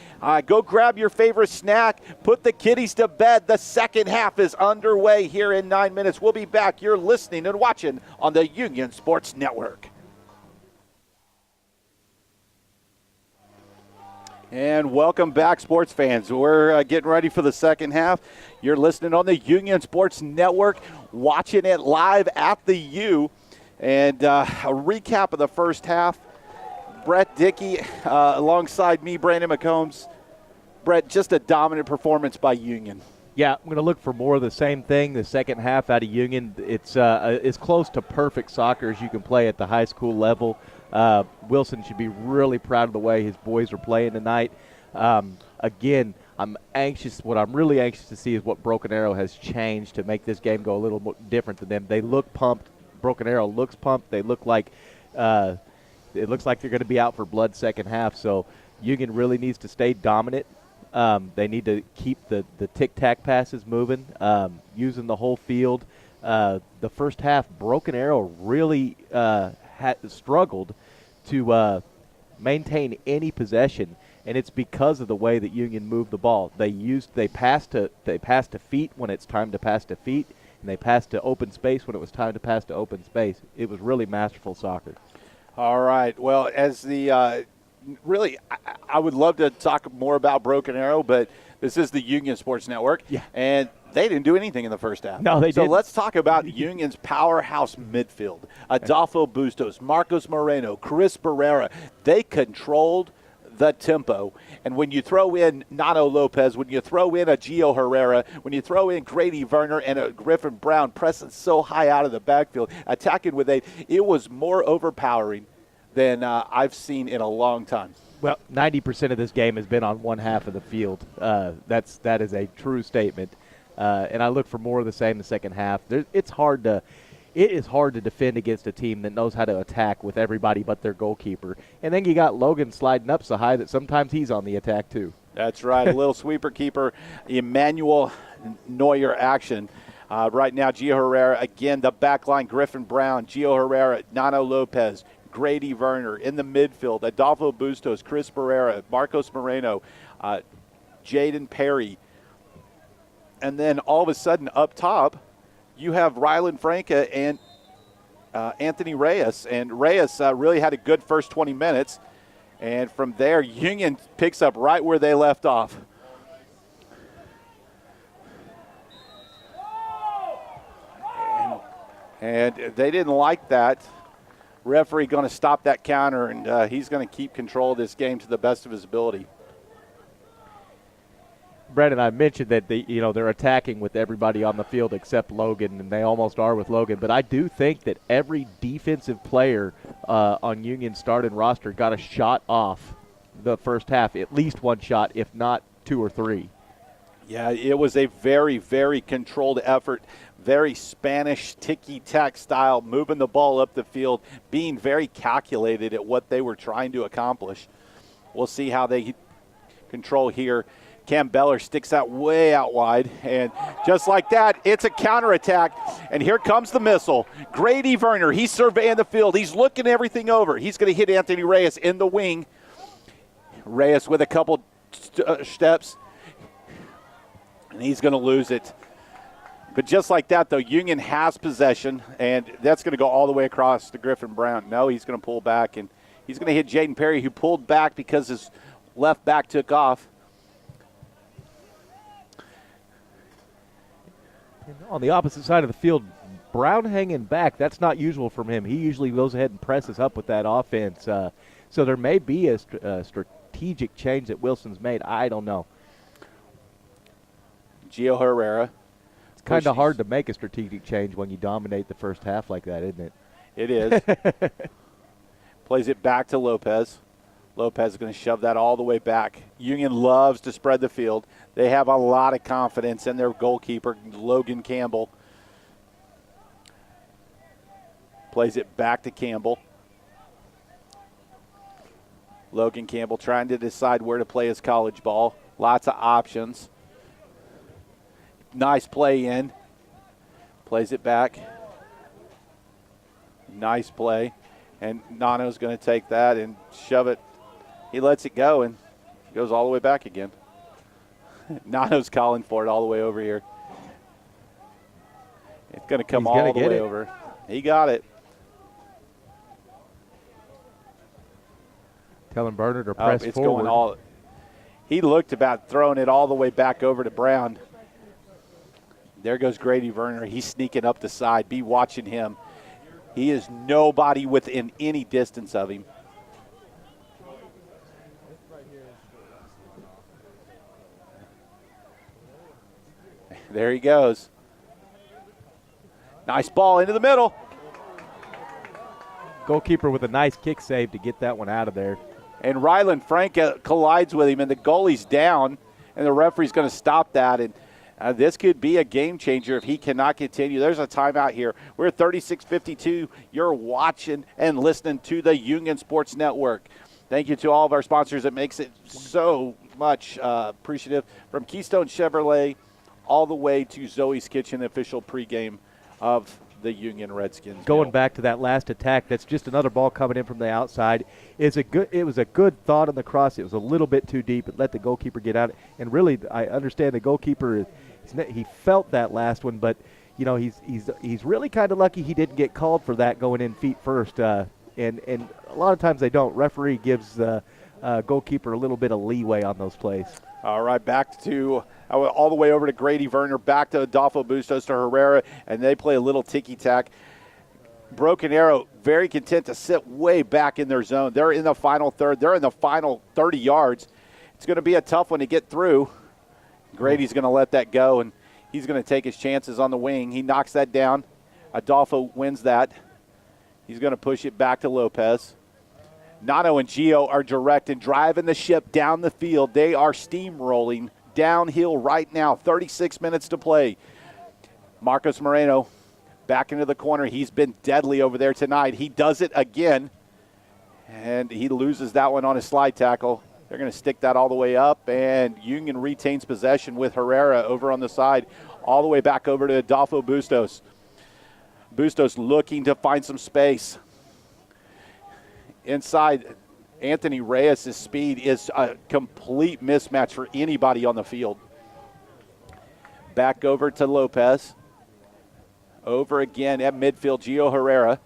Go grab your favorite snack. Put the kiddies to bed. The second half is underway here in 9 minutes. We'll be back. You're listening and watching on the Union Sports Network. And welcome back, sports fans. We're getting ready for the second half. You're listening on the Union Sports Network, watching it live at the U. And a recap of the first half. Brett Dickey alongside me, Brandon McCombs. Brett, just a dominant performance by Union. Yeah, I'm going to look for more of the same thing the second half out of Union. It's as close to perfect soccer as you can play at the high school level. Wilson should be really proud of the way his boys are playing tonight. Again, what I'm really anxious to see is what Broken Arrow has changed to make this game go a little more different than them. They look pumped. Broken Arrow looks pumped. They look like it looks like they're going to be out for blood second half. So Union really needs to stay dominant. They need to keep the tic-tac passes moving, using the whole field. The first half, Broken Arrow really struggled to maintain any possession. and it's because of the way that Union moved the ball. They passed to feet when it's time to pass to feet, and they passed to open space when it was time to pass to open space. It was really masterful soccer. All right. Well, as the really, I would love to talk more about Broken Arrow, but this is the Union Sports Network, and they didn't do anything in the first half. No, they didn't. So let's talk about Union's powerhouse midfield. Adolfo Bustos, Marcos Moreno, Chris Barrera. They controlled the tempo. And when you throw in Nano Lopez, when you throw in a Gio Herrera, when you throw in Grady Werner and a Griffin Brown pressing so high out of the backfield, attacking with 8, it was more overpowering than I've seen in a long time. Well, 90% of this game has been on one half of the field. That is a true statement. And I look for more of the same in the second half. It is hard to defend against a team that knows how to attack with everybody but their goalkeeper. And then you got Logan sliding up so high that sometimes he's on the attack too. That's right. A little sweeper keeper, Emmanuel Neuer action. Right now, Gio Herrera, again, the back line, Griffin Brown, Gio Herrera, Nano Lopez, Grady Werner in the midfield, Adolfo Bustos, Chris Barrera, Marcos Moreno, Jaden Perry. And then all of a sudden up top, you have Rylan Franca and Anthony Reyes. And Reyes really had a good first 20 minutes. And from there, Union picks up right where they left off. And they didn't like that. Referee going to stop that counter, and he's going to keep control of this game to the best of his ability. Brandon, I mentioned that they're attacking with everybody on the field except Logan, and they almost are with Logan. But I do think that every defensive player on Union's starting roster got a shot off the first half, at least one shot, if not 2 or 3. Yeah, it was a very, very controlled effort, very Spanish ticky-tack style, moving the ball up the field, being very calculated at what they were trying to accomplish. We'll see how they control here. Cam Beller sticks out way out wide, and just like that, it's a counterattack, and here comes the missile. Grady Werner, he's surveying the field. He's looking everything over. He's going to hit Anthony Reyes in the wing. Reyes with a couple steps, and he's going to lose it. But just like that, though, Union has possession, and that's going to go all the way across to Griffin Brown. No, he's going to pull back, and he's going to hit Jaden Perry, who pulled back because his left back took off. On the opposite side of the field, Brown hanging back, that's not usual from him. He usually goes ahead and presses up with that offense. So there may be a strategic change that Wilson's made. I don't know. Gio Herrera. It's kind of hard to make a strategic change when you dominate the first half like that, isn't it? It is. Plays it back to Lopez. Lopez is going to shove that all the way back. Union loves to spread the field. They have a lot of confidence in their goalkeeper, Logan Campbell. Plays it back to Campbell. Logan Campbell trying to decide where to play his college ball. Lots of options. Nice play in. Plays it back. Nice play. And Nano's going to take that and shove it. He lets it go and goes all the way back again. Nano's calling for it all the way over here. It's going to come all the way over. He got it. Telling Bernard to press it's forward. Going all. He looked about throwing it all the way back over to Brown. There goes Grady Werner. He's sneaking up the side. Be watching him. He is nobody within any distance of him. There he goes. Nice ball into the middle. Goalkeeper with a nice kick save to get that one out of there. And Rylan Franca collides with him, and the goalie's down, and the referee's going to stop that. And this could be a game changer if he cannot continue. There's a timeout here. We're 36:52. You're watching and listening to the Union Sports Network. Thank you to all of our sponsors. It makes it so much appreciative. From Keystone Chevrolet all the way to Zoe's Kitchen, the official pregame of the Union Redskins. Going back to that last attack, that's just another ball coming in from the outside. It was a good thought on the cross. It was a little bit too deep. It let the goalkeeper get out. And really, I understand the goalkeeper, he felt that last one, but he's really kind of lucky he didn't get called for that going in feet first. And a lot of times they don't. Referee gives the goalkeeper a little bit of leeway on those plays. All right, back to all the way over to Grady Werner, back to Adolfo Bustos to Herrera, and they play a little ticky-tack. Broken Arrow very content to sit way back in their zone. They're in the final third. They're in the final 30 yards. It's going to be a tough one to get through. Grady's going to let that go, and he's going to take his chances on the wing. He knocks that down. Adolfo wins that. He's going to push it back to Lopez. Nano and Gio are direct and driving the ship down the field. They are steamrolling downhill right now. 36 minutes to play. Marcos Moreno back into the corner. He's been deadly over there tonight. He does it again, and he loses that one on his slide tackle. They're going to stick that all the way up, and Union retains possession with Herrera over on the side, all the way back over to Adolfo Bustos. Bustos looking to find some space. Inside, Anthony Reyes' speed is a complete mismatch for anybody on the field. Back over to Lopez. Over again at midfield, Gio Herrera.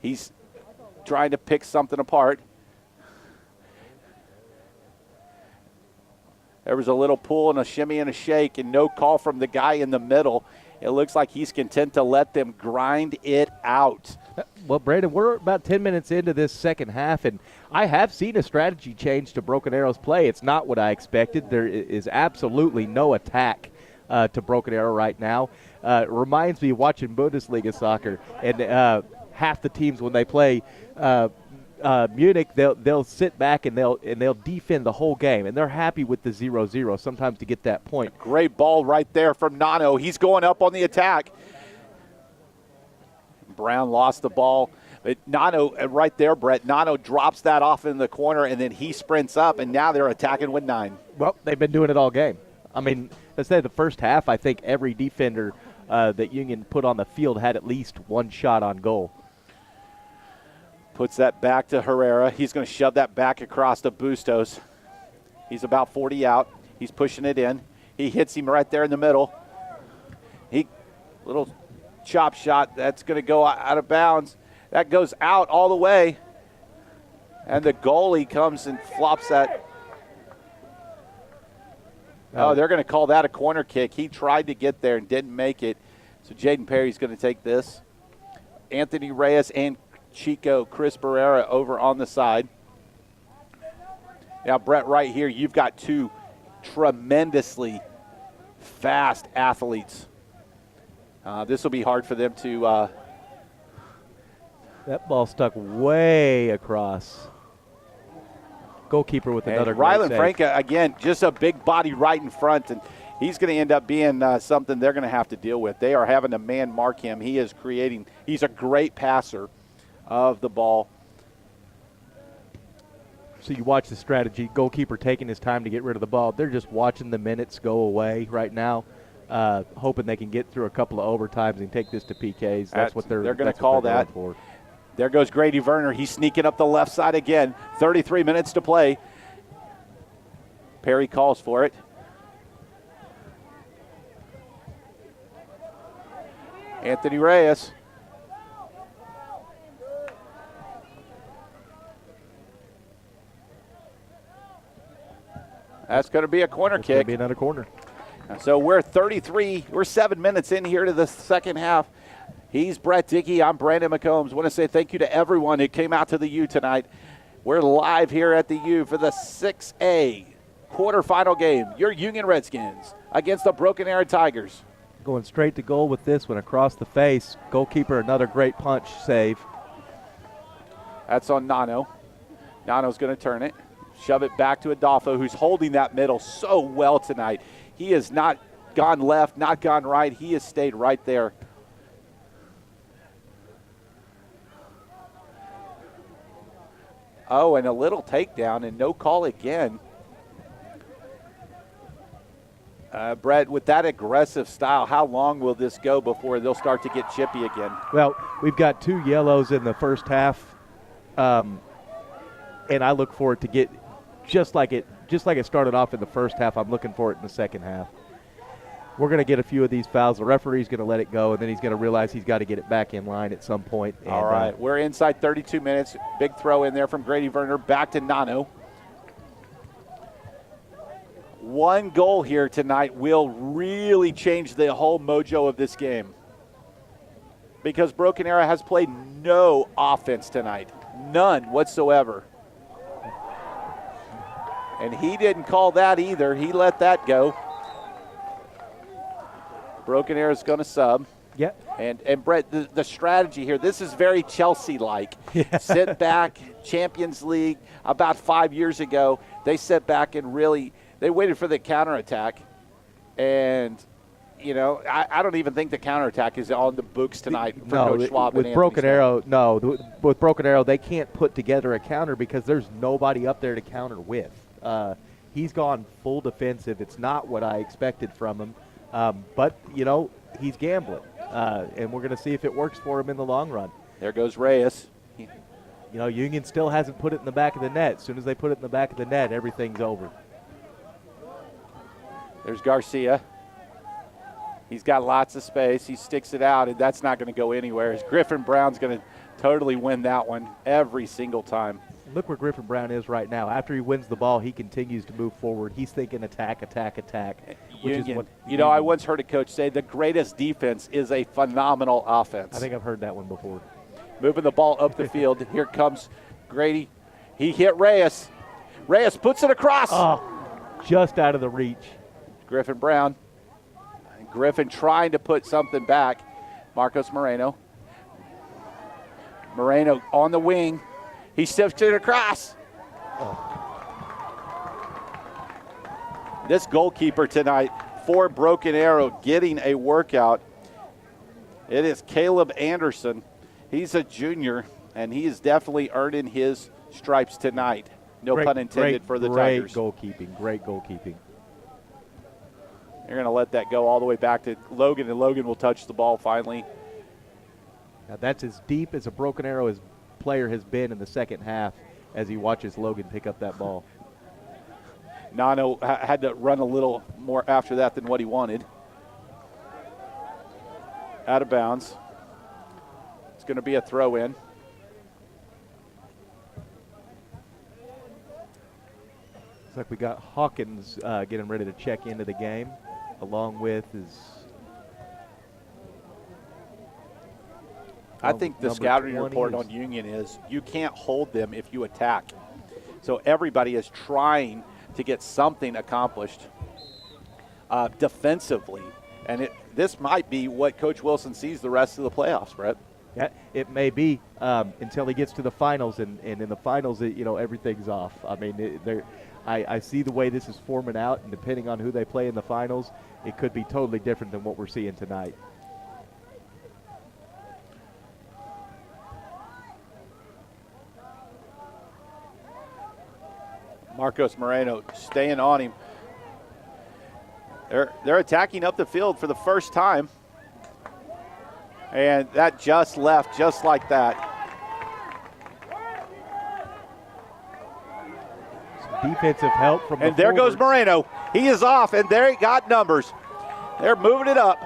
He's trying to pick something apart. There was a little pull and a shimmy and a shake and no call from the guy in the middle. It looks like he's content to let them grind it out. Well, Brandon, we're about 10 minutes into this second half, and I have seen a strategy change to Broken Arrow's play. It's not what I expected. There is absolutely no attack to Broken Arrow right now. It reminds me of watching Bundesliga soccer, and half the teams when they play Munich, they'll sit back and they'll defend the whole game, and they're happy with the 0-0 sometimes to get that point. Great ball right there from Nano. He's going up on the attack. Brown lost the ball. But Nano, right there, Brett, Nano drops that off in the corner, and then he sprints up, and now they're attacking with 9. Well, they've been doing it all game. I mean, let's say the first half, I think every defender that Union put on the field had at least one shot on goal. Puts that back to Herrera. He's going to shove that back across to Bustos. He's about 40 out. He's pushing it in. He hits him right there in the middle. Little chop shot. That's going to go out of bounds. That goes out all the way. And the goalie comes and flops that. Oh, they're going to call that a corner kick. He tried to get there and didn't make it. So Jaden Perry's going to take this. Anthony Reyes and Chris Barrera over on the side. Now, Brett, right here, you've got two tremendously fast athletes. This will be hard for them to. That ball stuck way across. Goalkeeper with another great Rylan save. Franca, again, just a big body right in front, and he's going to end up being something they're going to have to deal with. They are having to man mark him. He's a great passer of the ball. So you watch the strategy, goalkeeper taking his time to get rid of the ball. They're just watching the minutes go away right now, hoping they can get through a couple of overtimes and take this to PKs. That's what they're going to call that. For. There goes Grady Werner. He's sneaking up the left side again. 33 minutes to play. Perry calls for it. Anthony Reyes. That's going to be a corner kick. Going to be another corner. So we're 7 minutes in here to the second half. He's Brett Dickey. I'm Brandon McCombs. Want to say thank you to everyone who came out to the U tonight. We're live here at the U for the 6A quarterfinal game. Your Union Redskins against the Broken Arrow Tigers. Going straight to goal with this one across the face. Goalkeeper, another great punch save. That's on Nano. Nano's going to turn it. Shove it back to Adolfo, who's holding that middle so well tonight. He has not gone left, not gone right. He has stayed right there. Oh, and a little takedown and no call again. Brett, with that aggressive style, how long will this go before they'll start to get chippy again? Well, we've got 2 yellows in the first half, and I look for it to get just like it started off in the first half. I'm looking for it in the second half. We're going to get a few of these fouls. The referee's going to let it go, and then he's going to realize he's got to get it back in line at some point. And, all right, we're inside 32 minutes. Big throw in there from Grady Werner. Back to Nano. One goal here tonight will really change the whole mojo of this game, because Broken Arrow has played no offense tonight. None whatsoever. And he didn't call that either. He let that go. Broken Arrow is going to sub. Yep. And Brett, the strategy here, this is very Chelsea-like. Yeah. Sit back, Champions League. About 5 years ago, they sat back and really – they waited for the counterattack. And, you know, I don't even think the counterattack is on the books tonight for Coach Schwab. With Broken Arrow, no. With Broken Arrow, they can't put together a counter because there's nobody up there to counter with. He's gone full defensive. It's not what I expected from him. But, you know, he's gambling. And we're going to see if it works for him in the long run. There goes Reyes. You know, Union still hasn't put it in the back of the net. As soon as they put it in the back of the net, everything's over. There's Garcia. He's got lots of space. He sticks it out, and that's not going to go anywhere. As Griffin Brown's going to totally win that one every single time. Look where Griffin Brown is right now. After he wins the ball, he continues to move forward. He's thinking attack, attack, attack. Union. You know, I once heard a coach say the greatest defense is a phenomenal offense. I think I've heard that one before. Moving the ball up the field. Here comes Grady. He hit Reyes. Reyes puts it across. Oh, just out of the reach. Griffin Brown. Griffin trying to put something back. Marcos Moreno. Moreno on the wing. He sifts it across. This goalkeeper tonight for Broken Arrow getting a workout. It is Caleb Anderson. He's a junior, and he is definitely earning his stripes tonight. No pun intended for the Tigers. Great goalkeeping. They're going to let that go all the way back to Logan, and Logan will touch the ball finally. Now that's as deep as a Broken Arrow player has been in the second half as he watches Logan pick up that ball. Nano had to run a little more after that than what he wanted. Out of bounds. It's going to be a throw in. Looks like we got Hawkins getting ready to check into the game, along with his. I think the scouting report on Union is you can't hold them if you attack. So everybody is trying to get something accomplished defensively. And this might be what Coach Wilson sees the rest of the playoffs, Brett. Yeah, it may be until he gets to the finals. And in the finals, everything's off. I mean, I see the way this is forming out, and depending on who they play in the finals, it could be totally different than what we're seeing tonight. Marcos Moreno staying on him. They're attacking up the field for the first time. And that just left just like that. Some defensive help from the And there forwards. goes Moreno. He is off, and there he got numbers. They're moving it up.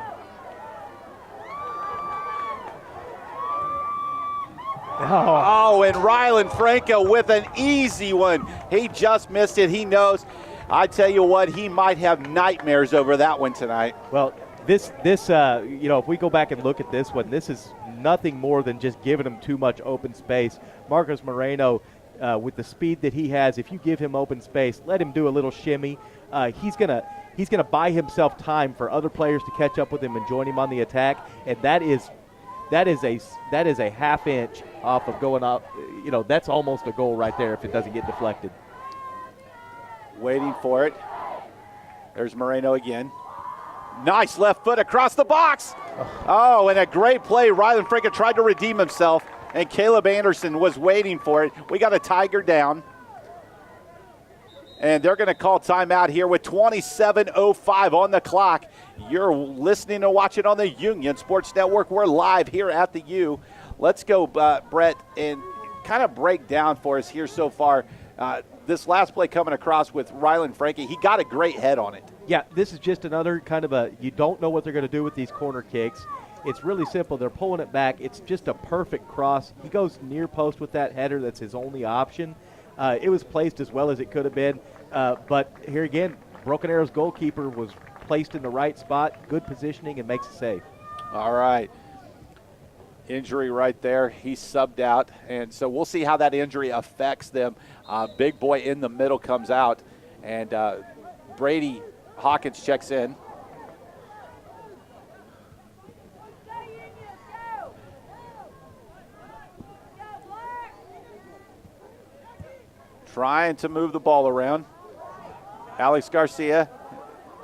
Oh, and Rylan Franco with an easy one. He just missed it. He knows. I tell you what, he might have nightmares over that one tonight. Well, this if we go back and look at this one, this is nothing more than just giving him too much open space. Marcos Moreno, with the speed that he has, if you give him open space, let him do a little shimmy, he's gonna buy himself time for other players to catch up with him and join him on the attack, and that is a half inch off of going up. That's almost a goal right there if it doesn't get deflected. Waiting for it. There's Moreno again. Nice left foot across the box. Oh, and a great play. Rylan Franco tried to redeem himself, and Caleb Anderson was waiting for it. We got a Tiger down. And they're going to call timeout here with 27:05 on the clock. You're listening and watching on the Union Sports Network. We're live here at the U. Let's go, Brett, and kind of break down for us here so far. This last play coming across with Rylan Frankie, he got a great head on it. Yeah, this is just another kind of you don't know what they're going to do with these corner kicks. It's really simple. They're pulling it back. It's just a perfect cross. He goes near post with that header. That's his only option. It was placed as well as it could have been. But here again, Broken Arrow's goalkeeper was placed in the right spot, good positioning, and makes a save. All right. Injury right there. He's subbed out. And so we'll see how that injury affects them. Big boy in the middle comes out. And Brady Hawkins checks in. Trying to move the ball around. Alex Garcia.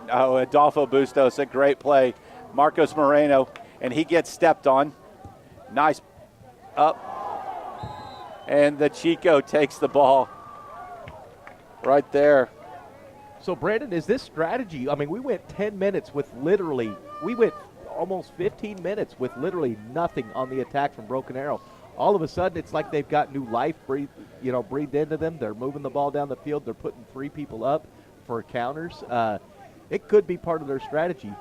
Oh, Adolfo Bustos, a great play. Marcos Moreno, and he gets stepped on. Nice up. And the Chico takes the ball right there. So, Brandon, is this strategy? I mean, we went 10 minutes with we went almost 15 minutes with literally nothing on the attack from Broken Arrow. All of a sudden, it's like they've got new life breathed into them. They're moving the ball down the field. They're putting 3 people up for counters. It could be part of their strategy.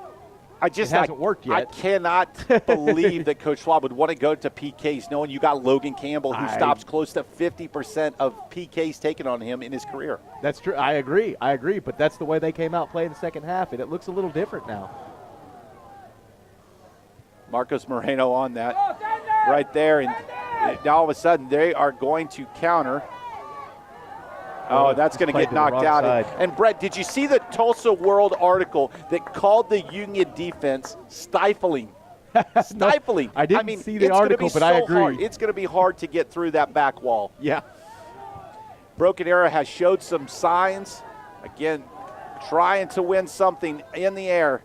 It hasn't worked yet. I cannot believe that Coach Schwab would want to go to PKs knowing you got Logan Campbell, who stops close to 50% of PKs taken on him in his career. That's true. I agree. But that's the way they came out playing the second half, and it looks a little different now. Marcos Moreno on that right there. And now all of a sudden they are going to counter. Oh, that's going to get knocked out. And Brett, did you see the Tulsa World article that called the Union defense stifling? Stifling. No, I didn't see the article, but I agree. Hard. It's going to be hard to get through that back wall. Yeah. Broken Arrow has showed some signs. Again, trying to win something in the air.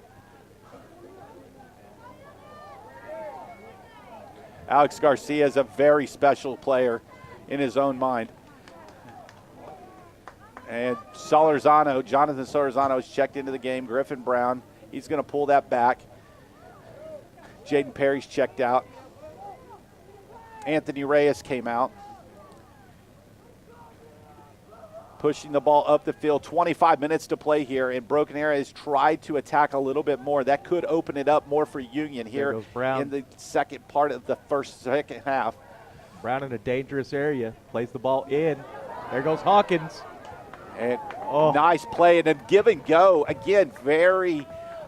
Alex Garcia is a very special player in his own mind. And Jonathan Solorzano has checked into the game. Griffin Brown, he's going to pull that back. Jaden Perry's checked out. Anthony Reyes came out. Pushing the ball up the field. 25 minutes to play here, and Broken Arrow has tried to attack a little bit more. That could open it up more for Union here in the second part of the second half. Brown in a dangerous area. Plays the ball in. There goes Hawkins. And nice play, and then give and go. Again, very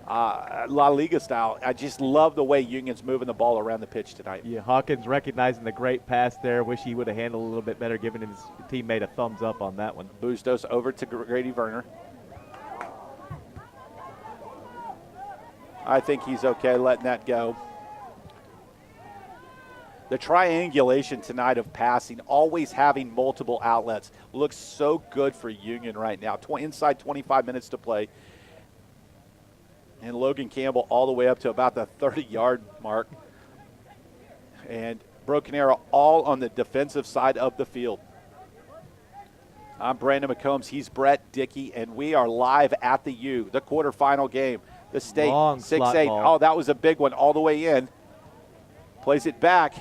La Liga style. I just love the way Union's moving the ball around the pitch tonight. Yeah, Hawkins recognizing the great pass there. Wish he would have handled a little bit better, giving his teammate a thumbs up on that one. Bustos over to Grady Werner. I think he's okay letting that go. The triangulation tonight of passing, always having multiple outlets, looks so good for Union right now. Inside 25 minutes to play. And Logan Campbell all the way up to about the 30-yard mark. And Broken Arrow all on the defensive side of the field. I'm Brandon McCombs. He's Brett Dickey, and we are live at the U, the quarterfinal game. The state 6-8. Oh, that was a big one all the way in. Plays it back.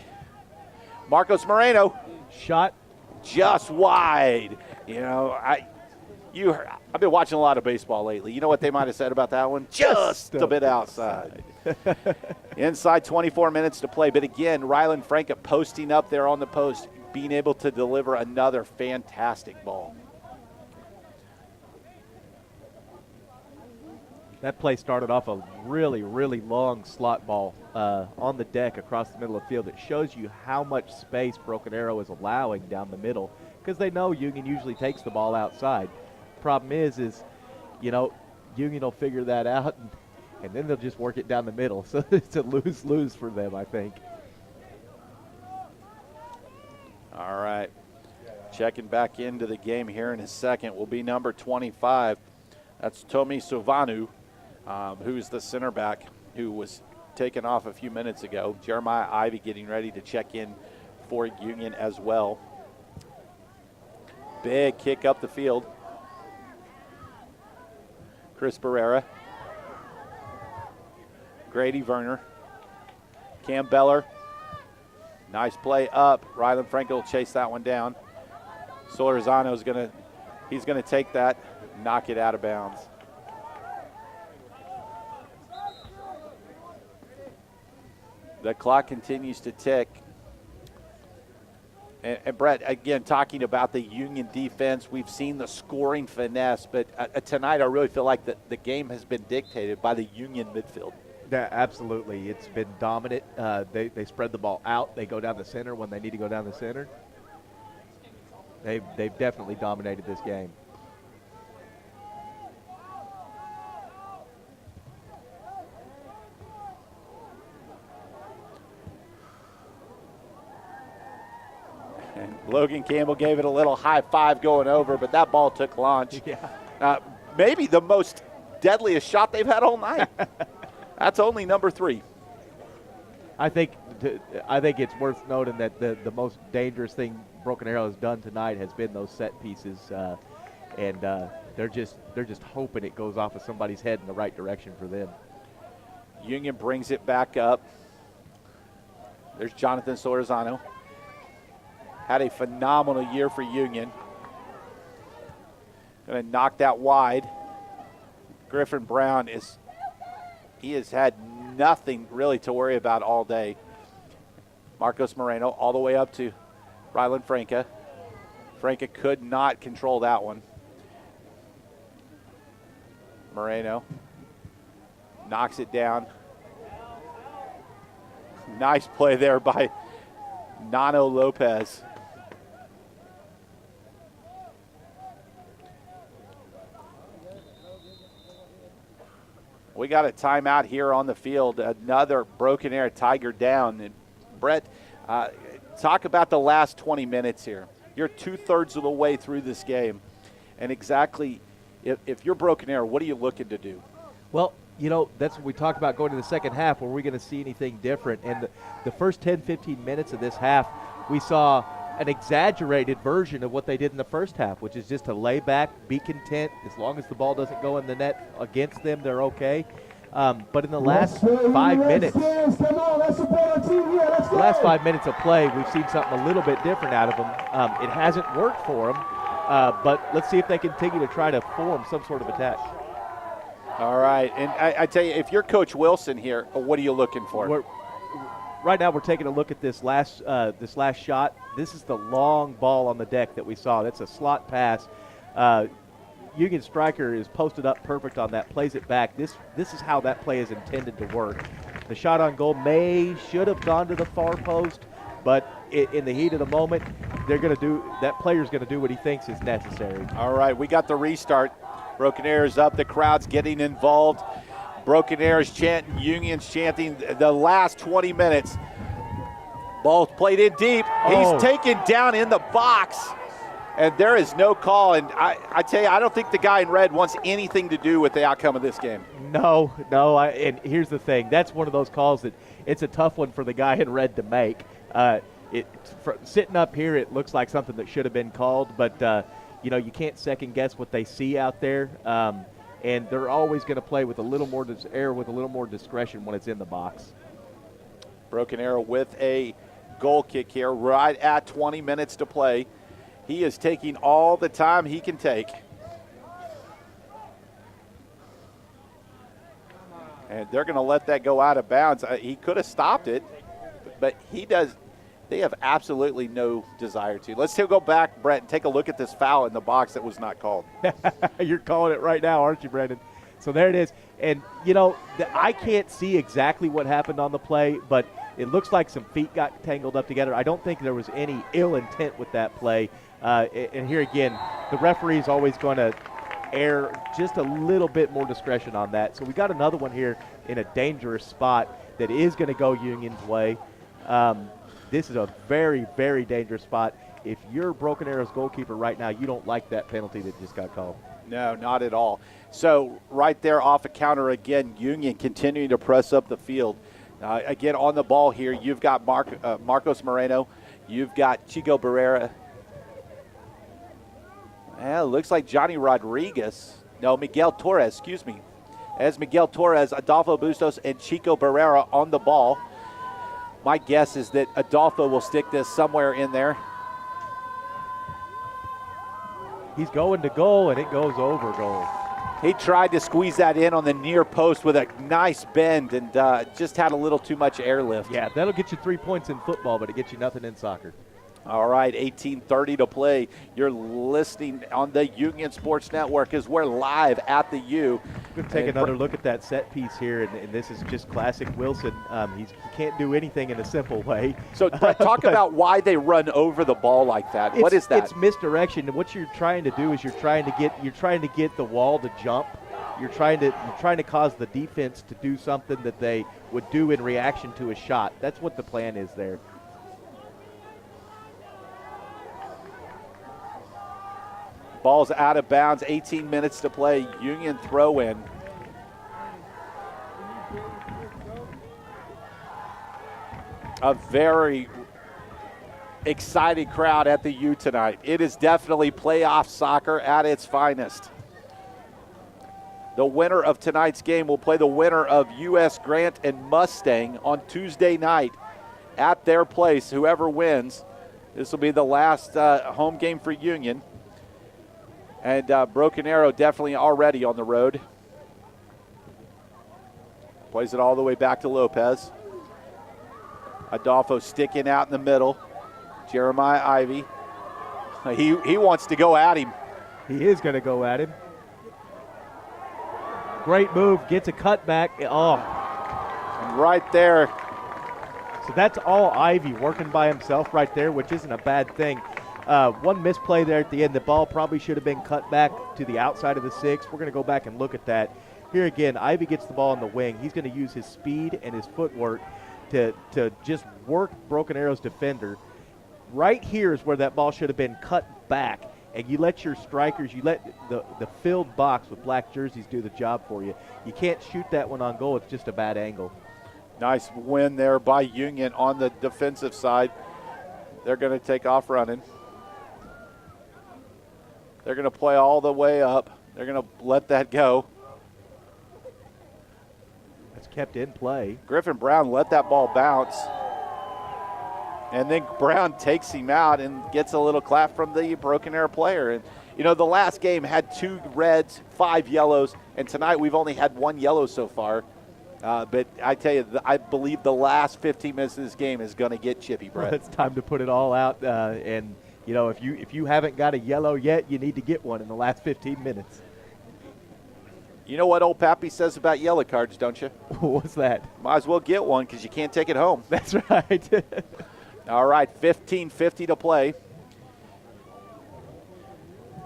Marcos Moreno. Shot. Just wide. You know, I've been watching a lot of baseball lately. You know what they might have said about that one? Just a bit outside. Inside 24 minutes to play. But again, Rylan Franka posting up there on the post, being able to deliver another fantastic ball. That play started off a really, really long slot ball on the deck across the middle of the field. It shows you how much space Broken Arrow is allowing down the middle because they know Union usually takes the ball outside. Problem is Union will figure that out, and then they'll just work it down the middle. So it's a lose-lose for them, I think. All right. Checking back into the game here in a second will be number 25. That's Tomi Sovanu, who's the center back who was taken off a few minutes ago. Jeremiah Ivy getting ready to check in for Union as well. Big kick up the field. Chris Barrera. Grady Verner. Cam Beller. Nice play up. Rylan Franco will chase that one down. Solorzano's he's gonna take that, knock it out of bounds. The clock continues to tick. And Brett, again, talking about the Union defense, we've seen the scoring finesse, but tonight I really feel like the game has been dictated by the Union midfield. Yeah, absolutely. It's been dominant. They spread the ball out. They go down the center when they need to go down the center. They've definitely dominated this game. And Logan Campbell gave it a little high five going over, but that ball took launch. Yeah. Maybe the most deadliest shot they've had all night. That's only number 3. I think it's worth noting that the most dangerous thing Broken Arrow has done tonight has been those set pieces, and they're just hoping it goes off of somebody's head in the right direction for them. Union brings it back up. There's Jonathan Solorzano. Had a phenomenal year for Union. Going to knock that wide. Griffin Brown he has had nothing really to worry about all day. Marcos Moreno all the way up to Rylan Franca. Franca could not control that one. Moreno knocks it down. Nice play there by Nano Lopez. We got a timeout here on the field. Another Broken Arrow Tiger down. And Brett, talk about the last 20 minutes here. You're 2/3 of the way through this game. And exactly, if you're Broken Arrow, what are you looking to do? Well, that's what we talked about going to the second half. Were we going to see anything different? And the first 10, 15 minutes of this half, we saw an exaggerated version of what they did in the first half, which is just to lay back, be content. As long as the ball doesn't go in the net against them, they're okay. But in the last 5 minutes, of play, we've seen something a little bit different out of them. It hasn't worked for them, but let's see if they continue to try to form some sort of attack. All right, and I tell you, if you're Coach Wilson here, what are you looking for? Right now, we're taking a look at this last shot. This is the long ball on the deck that we saw. That's a slot pass. Union striker is posted up perfect on that, plays it back. This is how that play is intended to work. The shot on goal should have gone to the far post, but in the heat of the moment, that player's going to do what he thinks is necessary. All right, we got the restart. Broken Arrow's up. The crowd's getting involved. Broken Arrow's chanting, Union's chanting the last 20 minutes. Ball played in deep. He's taken down in the box, and there is no call. And I tell you, I don't think the guy in red wants anything to do with the outcome of this game. No. And here's the thing. That's one of those calls that it's a tough one for the guy in red to make. Sitting up here, it looks like something that should have been called, but you can't second guess what they see out there. And they're always going to play with a little more discretion when it's in the box. Broken Arrow with a goal kick here, right at 20 minutes to play. He is taking all the time he can take. And they're going to let that go out of bounds. He could have stopped it, but they have absolutely no desire to. Let's still go back, Brett, and take a look at this foul in the box that was not called. You're calling it right now, aren't you, Brandon? So there it is. And, I can't see exactly what happened on the play, but it looks like some feet got tangled up together. I don't think there was any ill intent with that play. And here again, the referee's always going to err just a little bit more discretion on that. So we got another one here in a dangerous spot that is going to go Union's way. This is a very, very dangerous spot. If you're Broken Arrow's goalkeeper right now, you don't like that penalty that just got called. No, not at all. So right there off a counter again, Union continuing to press up the field. Again, on the ball here, you've got Marcos Moreno. You've got Chico Barrera. Well, it looks like Johnny Rodriguez No, Miguel Torres, excuse me. As Miguel Torres, Adolfo Bustos, and Chico Barrera on the ball. My guess is that Adolfo will stick this somewhere in there. He's going to goal, and it goes over goal. He tried to squeeze that in on the near post with a nice bend and just had a little too much airlift. Yeah, that'll get you 3 points in football, but it gets you nothing in soccer. All right, 18:30 to play. You're listening on the Union Sports Network as we're live at the U. We're going to take another look at that set piece here, and this is just classic Wilson. He can't do anything in a simple way. So, Brett, talk about why they run over the ball like that. What is that? It's misdirection. And what you're trying to do is you're trying to get the wall to jump. You're trying to cause the defense to do something that they would do in reaction to a shot. That's what the plan is there. Ball's out of bounds, 18 minutes to play. Union throw in. A very excited crowd at the U tonight. It is definitely playoff soccer at its finest. The winner of tonight's game will play the winner of U.S. Grant and Mustang on Tuesday night at their place. Whoever wins, this will be the last home game for Union. And Broken Arrow definitely already on the road. Plays it all the way back to Lopez. Adolfo sticking out in the middle. Jeremiah Ivy. He wants to go at him. He is going to go at him. Great move. Gets a cutback. Oh. And right there. So that's all Ivy working by himself right there, which isn't a bad thing. One misplay there at the end. The ball probably should have been cut back to the outside of the 6. We're going to go back and look at that. Here again, Ivy gets the ball in the wing. He's going to use his speed and his footwork to just work Broken Arrow's defender. Right here is where that ball should have been cut back. And you let your strikers, you let the filled box with black jerseys do the job for you. You can't shoot that one on goal. It's just a bad angle. Nice win there by Union on the defensive side. They're going to take off running. They're going to play all the way up. They're going to let that go. That's kept in play. Griffin Brown let that ball bounce. And then Brown takes him out and gets a little clap from the Broken Arrow player. And, you know, the last game had 2 reds, 5 yellows, and tonight we've only had 1 yellow so far. But I tell you, I believe the last 15 minutes of this game is going to get chippy, Brett. Well, it's time to put it all out. And, you know, if you haven't got a yellow yet, you need to get one in the last 15 minutes. You know what old Pappy says about yellow cards, don't you? What's that? Might as well get one because you can't take it home. That's right. All right, 15:50 to play.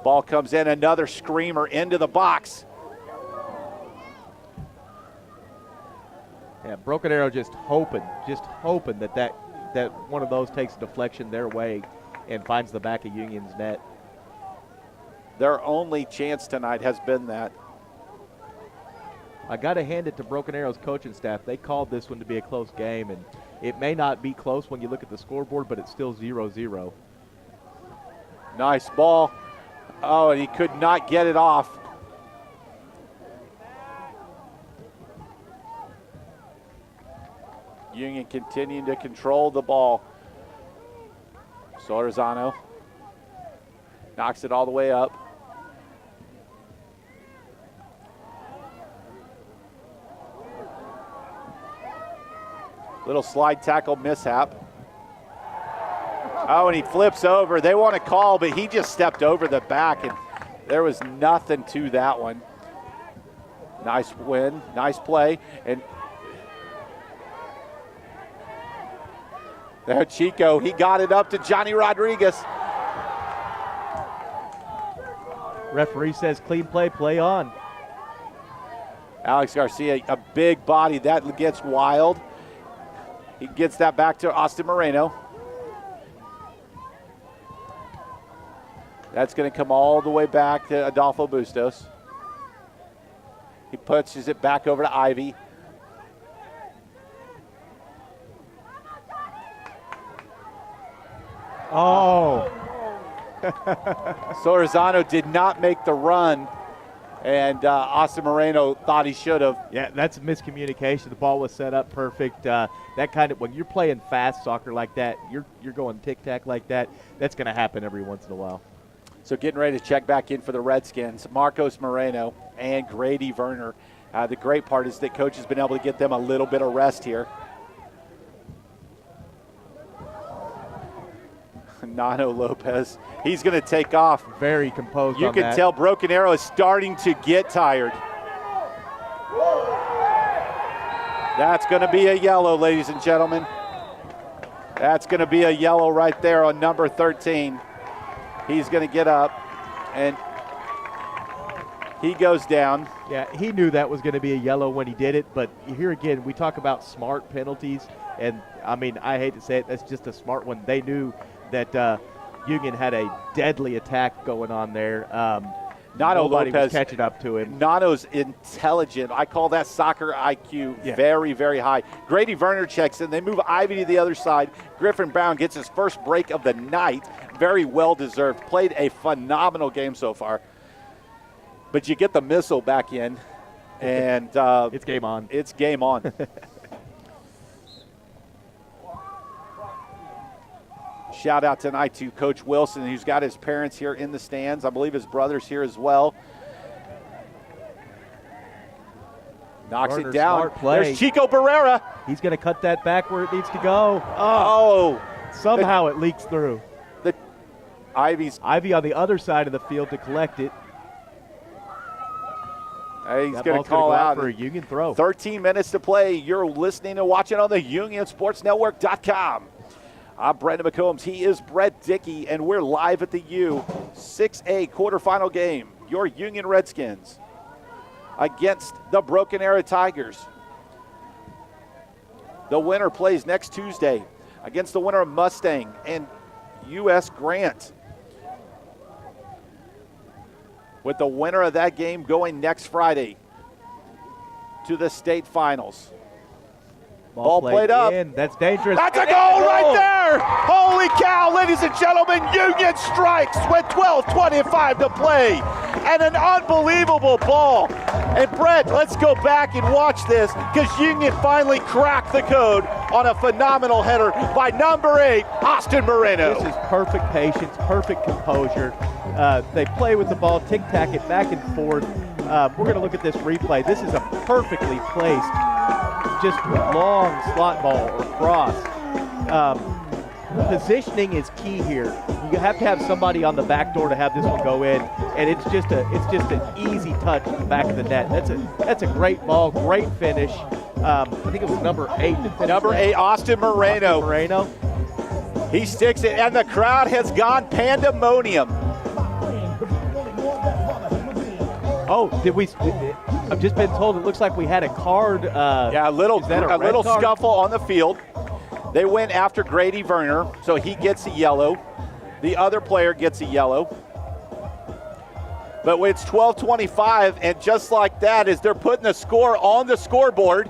Ball comes in, another screamer into the box. Yeah, Broken Arrow just hoping that one of those takes a deflection their way and finds the back of Union's net. Their only chance tonight has been that. I got to hand it to Broken Arrow's coaching staff. They called this one to be a close game, and it may not be close when you look at the scoreboard, but it's still 0-0. Nice ball. Oh, and he could not get it off. Union continuing to control the ball. Solorzano knocks it all the way up. Little slide tackle mishap. Oh, and he flips over. They want to call, but he just stepped over the back, and there was nothing to that one. Nice win, nice play. And there, Chico, he got it up to Johnny Rodriguez. Referee says clean play, play on. Alex Garcia, a big body. That gets wild. He gets that back to Austin Moreno. That's going to come all the way back to Adolfo Bustos. He pushes it back over to Ivy. Oh. Solorzano did not make the run, And Austin Moreno thought he should have. Yeah, that's a miscommunication. The ball was set up perfect. That kind of, when you're playing fast soccer like that, you're going tic-tac like that, that's going to happen every once in a while. So getting ready to check back in for the Redskins, Marcos Moreno and Grady Werner. The great part is that coach has been able to get them a little bit of rest here. Nano Lopez, he's going to take off. Very composed You on can that. tell Broken Arrow is starting to get tired. That's going to be a yellow, ladies and gentlemen. That's going to be a yellow right there on number 13. He's going to get up, and he goes down. Yeah, he knew that was going to be a yellow when he did it, but here again, we talk about smart penalties, and I mean, I hate to say it, that's just a smart one. They knew that Union had a deadly attack going on there. Nano Nobody Lopez was catching up to him. Nano's intelligent. I call that soccer IQ very, very high. Grady Werner checks in. They move Ivy to the other side. Griffin Brown gets his first break of the night. Very well deserved. Played a phenomenal game so far. But you get the missile back in, and it's game on. It's game on. Shout out tonight to Coach Wilson, who's got his parents here in the stands. I believe his brother's here as well. Knocks Garner, it down. smart play. There's Chico Barrera. He's going to cut that back where it needs to go. Oh. Somehow it leaks through. Ivy on the other side of the field to collect it. He's going to call out for a Union throw. 13 minutes to play. You're listening and watching on the UnionSportsNetwork.com. I'm Brandon McCombs. He is Brett Dickey, and we're live at the U 6A quarterfinal game. Your Union Redskins against the Broken Arrow Tigers. The winner plays next Tuesday against the winner of Mustang and U.S. Grant. With the winner of that game going next Friday to the state finals. Ball played up. That's dangerous. That's a goal right there. Holy cow, ladies and gentlemen. Union strikes with 12:25 to play. And an unbelievable ball. And Brett, let's go back and watch this because Union finally cracked the code on a phenomenal header by number 8, Austin Moreno. This is perfect patience, perfect composure. They play with the ball, tic-tac it back and forth. We're going to look at this replay. This is a perfectly placed, just long slot ball or cross. Positioning is key here. You have to have somebody on the back door to have this one go in, and it's just an easy touch in the back of the net. That's a great ball, great finish. I think it was number 8. Number 8, Austin Moreno. He sticks it, and the crowd has gone pandemonium. Oh, I've just been told it looks like we had a card. Yeah, a little scuffle on the field. They went after Grady Werner, so he gets a yellow. The other player gets a yellow. But it's 12:25, and just like that, as they're putting the score on the scoreboard,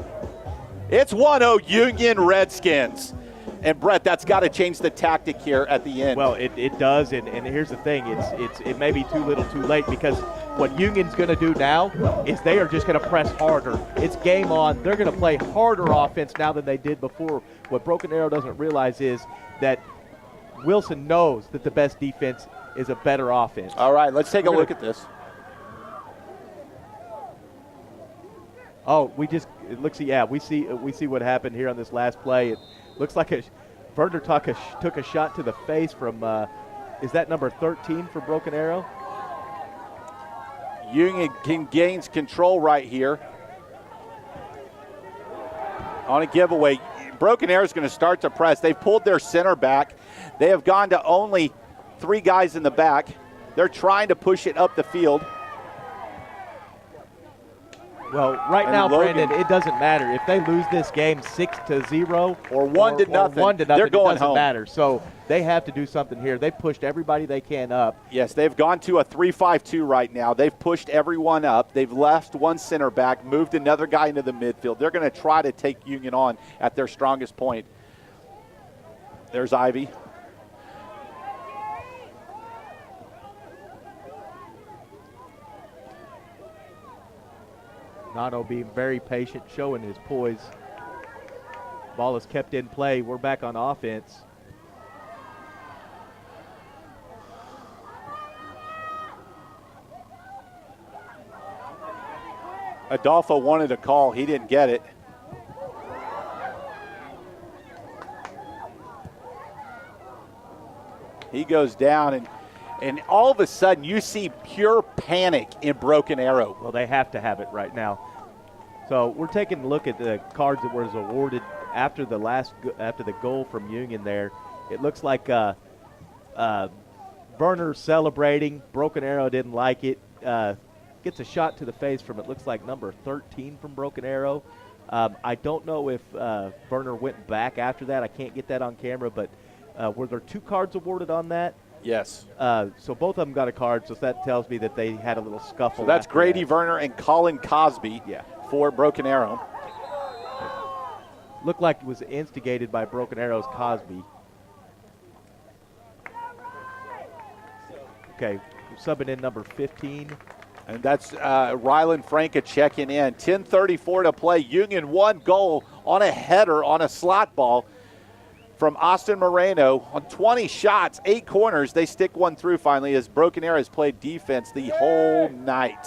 it's 1-0 Union Redskins. And Brett, that's got to change the tactic here at the end. Well, it does, and here's the thing: it may be too little, too late, because what Union's going to do now is they are just going to press harder. It's game on. They're going to play harder offense now than they did before. What Broken Arrow doesn't realize is that Wilson knows that the best defense is a better offense. All right, let's take a look at this. Oh, we see what happened here on this last play. It looks like Werner took a shot to the face from, is that number 13 for Broken Arrow? Union gains control right here on a giveaway. Broken Arrow is going to start to press. They've pulled their center back. They have gone to only 3 guys in the back. They're trying to push it up the field. Well, right now, Brandon, it doesn't matter. If they lose this game 6-0 or 1-0, they're going it doesn't home. matter. So they have to do something here. They've pushed everybody they can up. Yes, they've gone to a 3-5-2 right now. They've pushed everyone up. They've left one center back, moved another guy into the midfield. They're going to try to take Union on at their strongest point. There's Ivy. Nano being very patient, showing his poise. Ball is kept in play. We're back on offense. Adolfo wanted a call. He didn't get it. He goes down, and all of a sudden you see pure panic in Broken Arrow. Well, they have to have it right now. So we're taking a look at the cards that was awarded after the goal from Union there. It looks like Werner celebrating. Broken Arrow didn't like it. Gets a shot to the face from, it looks like, number 13 from Broken Arrow. I don't know if Werner went back after that. I can't get that on camera, but were there 2 cards awarded on that? Yes. So both of them got a card, so that tells me that they had a little scuffle. So that's Grady Werner and Colin Cosby for Broken Arrow. Looked like it was instigated by Broken Arrow's Cosby. Okay, subbing in number 15. And that's Rylan Franca checking in. 10:34 to play. Union 1 goal on a header on a slot ball from Austin Moreno on 20 shots, 8 corners. They stick one through finally as Broken Arrow has played defense the whole night.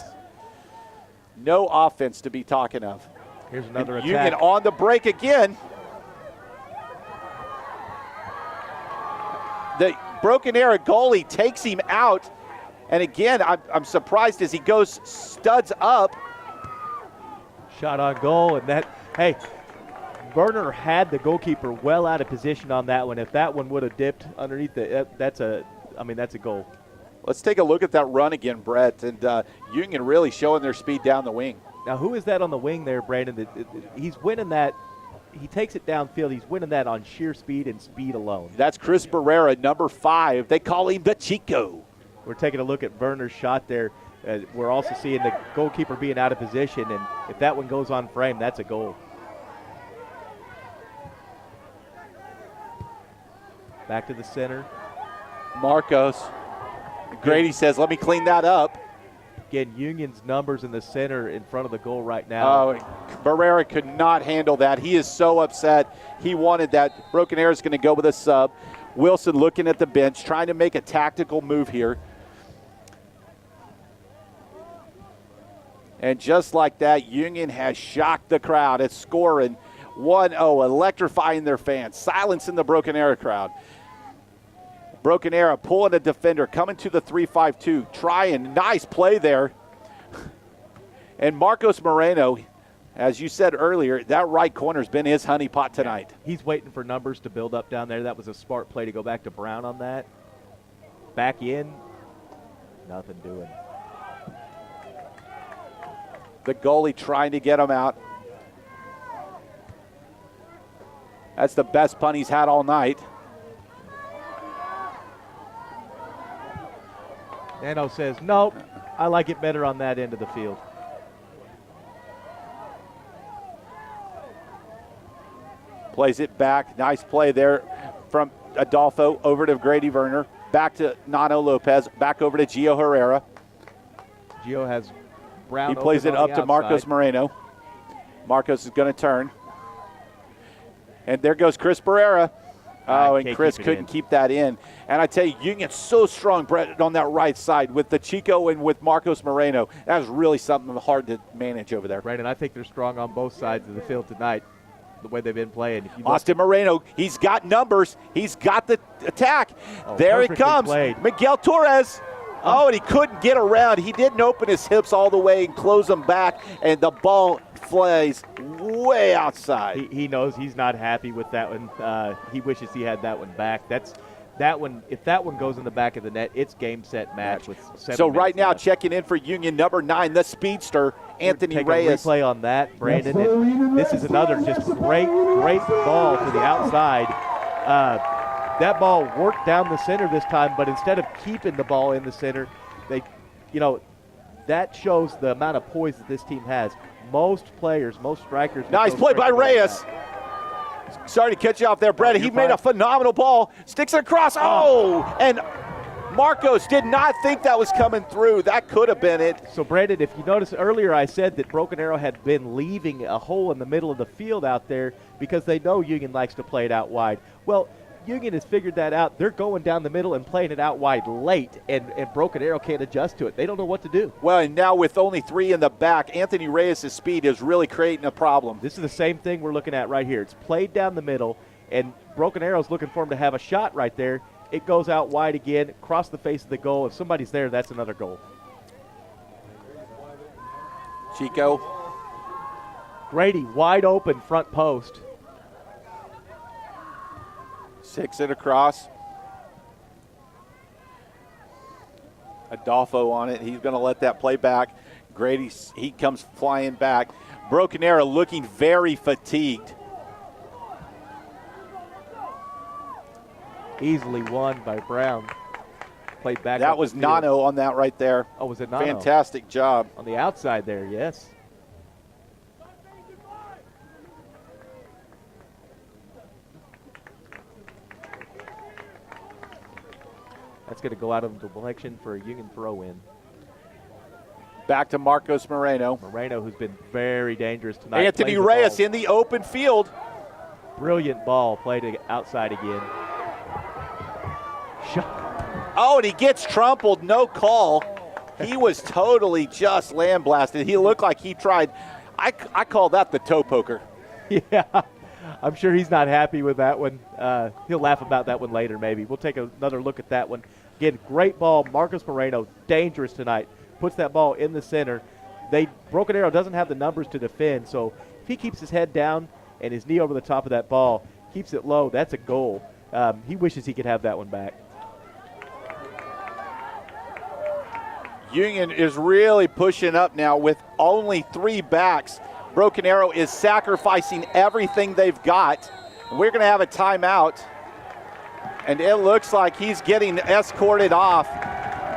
No offense to be talking of. Here's another attack. Union on the break again. The Broken Arrow goalie takes him out. And again, I'm surprised as he goes studs up. Shot on goal, and that, hey, Werner had the goalkeeper well out of position on that one. If that one would have dipped underneath that's a goal. Let's take a look at that run again, Brett. And Union really showing their speed down the wing. Now, who is that on the wing there, Brandon? He's winning that. He takes it downfield. He's winning that on sheer speed and speed alone. That's Chris Barrera, number 5. They call him the Chico. We're taking a look at Werner's shot there. We're also seeing the goalkeeper being out of position, and if that one goes on frame, that's a goal. Back to the center. Marcos. Grady says, let me clean that up. Again, Union's numbers in the center in front of the goal right now. Oh, Barrera could not handle that. He is so upset. He wanted that. Broken Arrow is going to go with a sub. Wilson looking at the bench, trying to make a tactical move here. And just like that, Union has shocked the crowd. It's scoring 1-0, electrifying their fans, silencing the Broken Arrow crowd. Broken Arrow pulling a defender, coming to the 3-5-2, trying, nice play there. And Marcos Moreno, as you said earlier, that right corner's been his honeypot tonight. He's waiting for numbers to build up down there. That was a smart play to go back to Brown on that. Back in, nothing doing. The goalie trying to get him out. That's the best punt he's had all night. Nano says, nope, I like it better on that end of the field. Plays it back. Nice play there from Adolfo over to Grady Werner. Back to Nano Lopez. Back over to Gio Herrera. Gio has Brown. He plays it up to Marcos Moreno. Marcos is going to turn. And there goes Chris Barrera. Oh, and Chris couldn't keep that in. And I tell you, Union's so strong, Brett, on that right side with the Chico and with Marcos Moreno. That was really something hard to manage over there. Right, and I think they're strong on both sides of the field tonight, the way they've been playing. Austin Moreno, he's got numbers. He's got the attack. There it comes. Played. Miguel Torres. Oh, and he couldn't get around. He didn't open his hips all the way and close them back, and the ball flies way outside. He knows he's not happy with that one. He wishes he had that one back. That one. If that one goes in the back of the net, it's game, set, match with 7 minutes So right now, left. checking in for Union, number 9, the speedster, Anthony Take Reyes. A replay on that, Brandon. And this is another just great ball to the outside. That ball worked down the center this time, but instead of keeping the ball in the center, that shows the amount of poise that this team has. Most strikers. Nice play by Reyes. Sorry to catch you off there, Brett. He made a phenomenal ball. Sticks it across. Oh, and Marcos did not think that was coming through. That could have been it. So, Brandon, if you notice earlier, I said that Broken Arrow had been leaving a hole in the middle of the field out there because they know Union likes to play it out wide. Well, Union has figured that out. They're going down the middle and playing it out wide late, and Broken Arrow can't adjust to it. They don't know what to do. Well, and now with only 3 in the back, Anthony Reyes' speed is really creating a problem. This is the same thing we're looking at right here. It's played down the middle, and Broken Arrow's looking for him to have a shot right there. It goes out wide again, across the face of the goal. If somebody's there, that's another goal. Chico. Grady wide open front post. 6 it across. Adolfo on it. He's going to let that play back. Grady, he comes flying back. Broken Arrow looking very fatigued. Easily won by Brown. Played back. That was Nano on that right there. Oh, was it Nano? Fantastic job. On the outside there, yes. That's going to go out of the deflection for a Union throw-in. Back to Marcos Moreno. Moreno, who's been very dangerous tonight. Anthony Reyes in the open field. Brilliant ball played outside again. Shot. Oh, and he gets trampled. No call. He was totally just land blasted. He looked like he tried. I call that the toe poker. Yeah, I'm sure he's not happy with that one. He'll laugh about that one later maybe. We'll take another look at that one. Again, great ball. Marcos Moreno, dangerous tonight. Puts that ball in the center. Broken Arrow doesn't have the numbers to defend, so if he keeps his head down and his knee over the top of that ball, keeps it low, that's a goal. He wishes he could have that one back. Union is really pushing up now with only 3 backs. Broken Arrow is sacrificing everything they've got. We're going to have a timeout. And it looks like he's getting escorted off.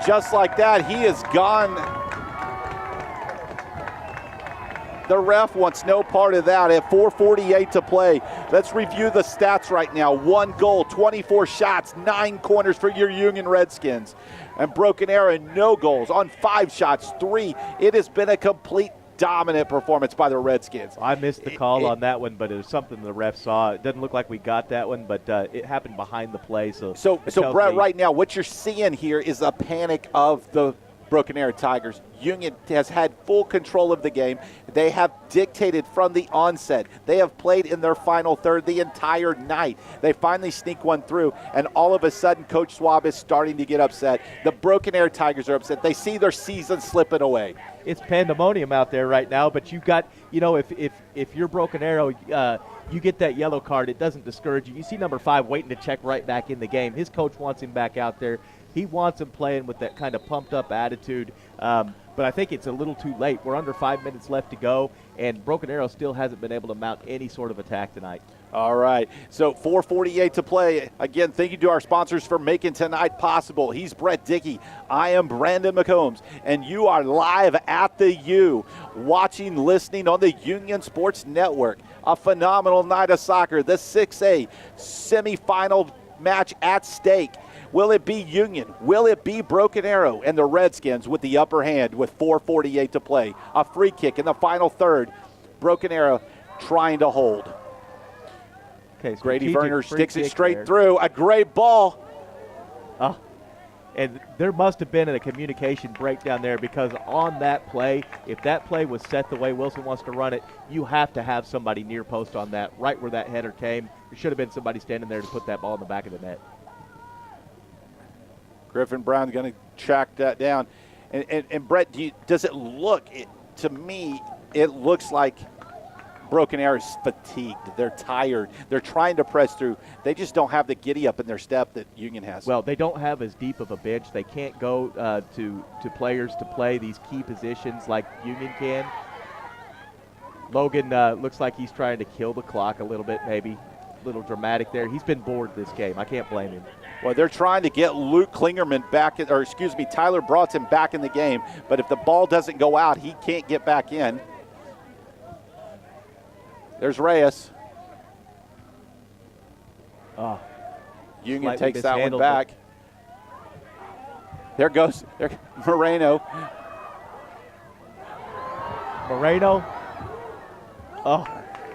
Just like that, he is gone. The ref wants no part of that at 4:48 to play. Let's review the stats right now. 1 goal, 24 shots, 9 corners for your Union Redskins. And Broken Arrow, no goals on 5 shots, 3. It has been a complete dominant performance by the Redskins. I missed the call on that one, but it was something the ref saw. It doesn't look like we got that one, but it happened behind the play. So Brett, right now, what you're seeing here is a panic of the Broken Arrow Tigers. Union has had full control of the game. They have dictated from the onset. They have played in their final third the entire night. They finally sneak one through, and all of a sudden, Coach Schwab is starting to get upset. The Broken Arrow Tigers are upset. They see their season slipping away. It's pandemonium out there right now, but you've got, if you're Broken Arrow, you get that yellow card, it doesn't discourage you. You see number 5 waiting to check right back in the game. His coach wants him back out there. He wants him playing with that kind of pumped-up attitude, but I think it's a little too late. We're under 5 minutes left to go, and Broken Arrow still hasn't been able to mount any sort of attack tonight. All right, so 4:48 to play. Again, thank you to our sponsors for making tonight possible. He's Brett Dickey. I am Brandon McCombs, and you are live at the U, watching, listening on the Union Sports Network. A phenomenal night of soccer. The 6A semifinal match at stake. Will it be Union? Will it be Broken Arrow? And the Redskins with the upper hand with 4:48 to play. A free kick in the final third. Broken Arrow trying to hold. Okay, Grady Werner sticks it straight through. A great ball. And there must have been a communication breakdown there, because on that play, if that play was set the way Wilson wants to run it, you have to have somebody near post on that, right where that header came. There should have been somebody standing there to put that ball in the back of the net. Griffin Brown's going to track that down. And Brett, does it look, to me, it looks like Broken Arrow is fatigued. They're tired. They're trying to press through. They just don't have the giddy up in their step that Union has. Well, they don't have as deep of a bench. They can't go to players to play these key positions like Union can. Logan looks like he's trying to kill the clock a little bit, maybe. A little dramatic there. He's been bored this game. I can't blame him. Well, they're trying to get Luke Klingerman back, Tyler Broughton back in the game. But if the ball doesn't go out, he can't get back in. There's Reyes. Union takes that one back. There goes Moreno. Oh,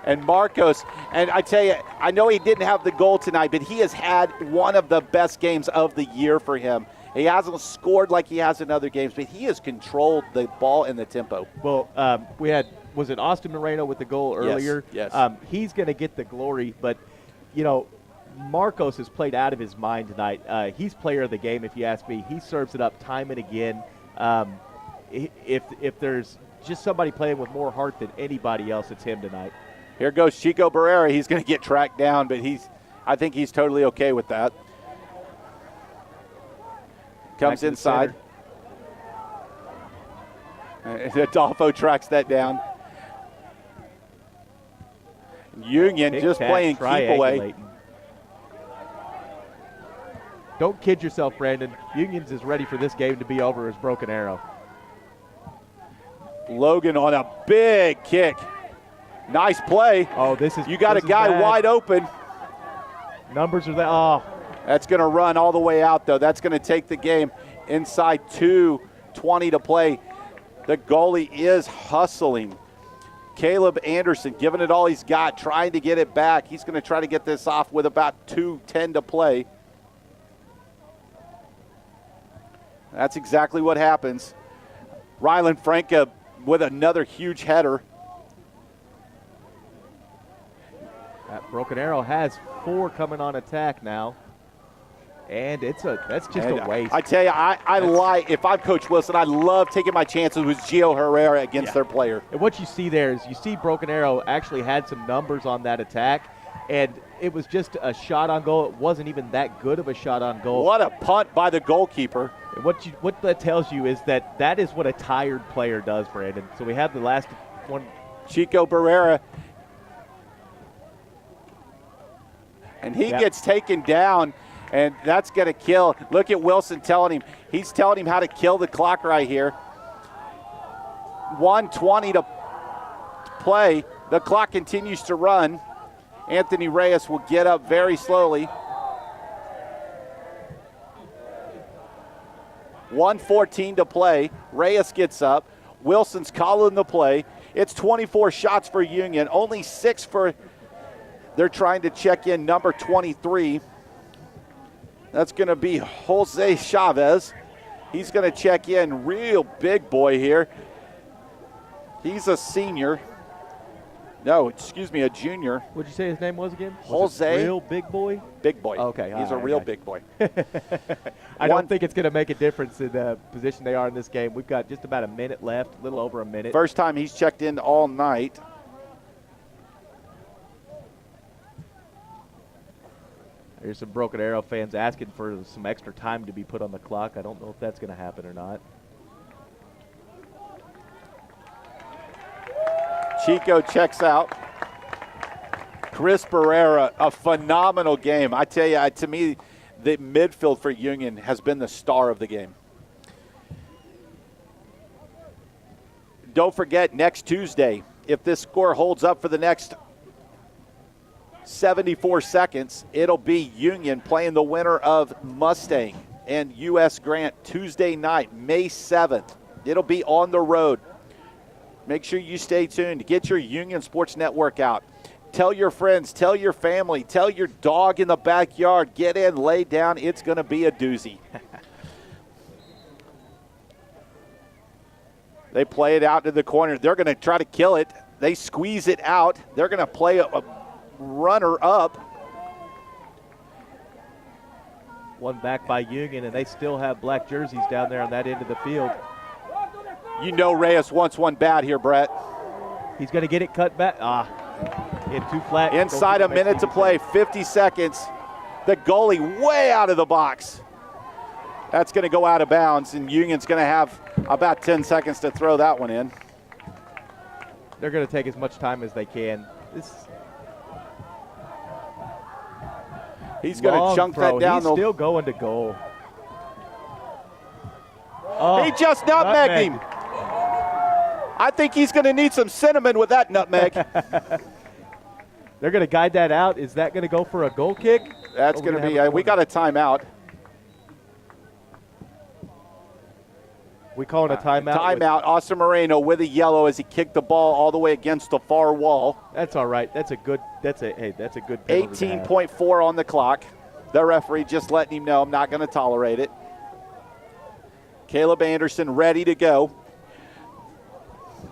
And Marcos, and I tell you, I know he didn't have the goal tonight, but he has had one of the best games of the year for him. He hasn't scored like he has in other games, but he has controlled the ball and the tempo. well, we had, was it Austin Moreno with the goal earlier? Yes. He's going to get the glory, but, you know, Marcos has played out of his mind tonight. He's player of the game, if you ask me. He serves it up time and again. If there's just somebody playing with more heart than anybody else, it's him tonight. Here goes Chico Barrera. He's going to get tracked down, but I think he's totally okay with that. Comes inside. Adolfo tracks that down. Union just playing keep away. Don't kid yourself, Brandon. Union's is ready for this game to be over as Broken Arrow. Logan on a big kick. Nice play. Oh, you got a guy bad. wide open. Numbers are there. Oh. That's going to run all the way out, though. That's going to take the game inside 2:20 to play. The goalie is hustling. Caleb Anderson giving it all he's got, trying to get it back. He's going to try to get this off with about 2:10 to play. That's exactly what happens. Rylan Franca with another huge header. Broken Arrow has 4 coming on attack now. And that's just a waste. I tell you, if I'm Coach Wilson, I love taking my chances with Gio Herrera against their player. And what you see there is you see Broken Arrow actually had some numbers on that attack, and it was just a shot on goal. It wasn't even that good of a shot on goal. What a punt by the goalkeeper. And what that tells you is that is what a tired player does, Brandon. So we have the last one. Chico Barrera. And he gets taken down, and that's going to kill. Look at Wilson telling him. He's telling him how to kill the clock right here. 1:20 to play. The clock continues to run. Anthony Reyes will get up very slowly. 1:14 to play. Reyes gets up. Wilson's calling the play. It's 24 shots for Union, only 6 for. They're trying to check in number 23. That's going to be Jose Chavez. He's going to check in. Real big boy here. He's a senior. No, excuse me, a junior. What'd you say his name was again? Jose. Real big boy? Big boy. Okay. He's a real big boy. I don't think it's going to make a difference in the position they are in this game. We've got just about a minute left, a little over a minute. First time he's checked in all night. There's some Broken Arrow fans asking for some extra time to be put on the clock. I don't know if that's going to happen or not. Chico checks out. Chris Barrera, a phenomenal game. I tell you, to me, the midfield for Union has been the star of the game. Don't forget, next Tuesday, if this score holds up for the next 74 seconds, it'll be Union playing the winner of Mustang and U.S. Grant Tuesday night, May 7th. It'll be on the road. Make sure you stay tuned. Get your Union Sports Network out. Tell your friends, tell your family, tell your dog in the backyard. Get in, lay down. It's going to be a doozy. They play it out to the corner. They're going to try to kill it. They squeeze it out. They're going to play a runner up. One back by Union, and they still have black jerseys down there on that end of the field. You know Reyes wants one bad here, Brett. He's going to get it cut back. Hit too flat. Inside a minute to play, 50 seconds. The goalie way out of the box. That's going to go out of bounds, and Union's going to have about 10 seconds to throw that one in. They're going to take as much time as they can. He's going to chunk that down. He's still going to goal. He just nutmegged him. I think he's going to need some cinnamon with that nutmeg. They're going to guide that out. Is that going to go for a goal kick? That's going to be, we got a timeout. We calling a timeout? Timeout. Austin Moreno with a yellow as he kicked the ball all the way against the far wall. That's all right. That's a good penalty. 18.4 on the clock. The referee just letting him know I'm not going to tolerate it. Caleb Anderson ready to go.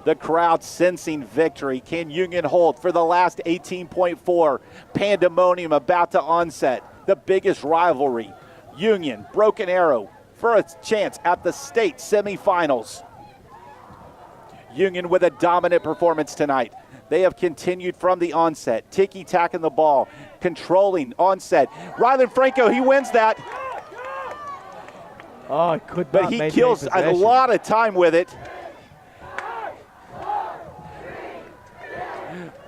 The crowd sensing victory. Can Union hold for the last 18.4? Pandemonium about to onset. The biggest rivalry. Union, Broken Arrow for a chance at the state semifinals. Union with a dominant performance tonight. They have continued from the onset. Ticky-tacking the ball, controlling onset. Rylan Franco, he wins that. Oh, it could not but he kills a lot of time with it.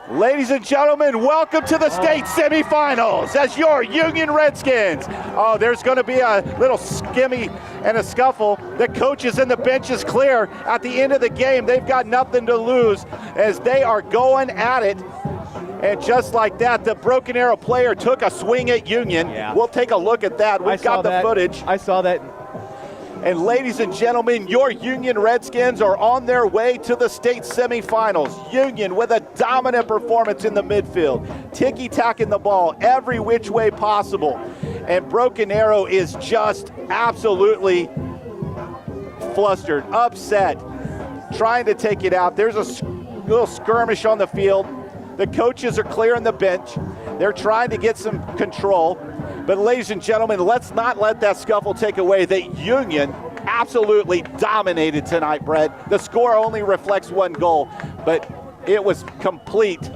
Ladies and gentlemen, welcome to the state semifinals as your Union Redskins. Oh, there's going to be a little skimmy and a scuffle. The coaches and the bench is clear. At the end of the game, they've got nothing to lose as they are going at it. And just like that, the Broken Arrow player took a swing at Union. Yeah. We'll take a look at that. We've got the footage. I saw that. And ladies and gentlemen, your Union Redskins are on their way to the state semifinals. Union with a dominant performance in the midfield, ticky-tacking the ball every which way possible. And Broken Arrow is just absolutely flustered, upset, trying to take it out. There's a little skirmish on the field. The coaches are clearing the bench. They're trying to get some control. But ladies and gentlemen, let's not let that scuffle take away that Union absolutely dominated tonight, Brett. The score only reflects one goal, but it was complete,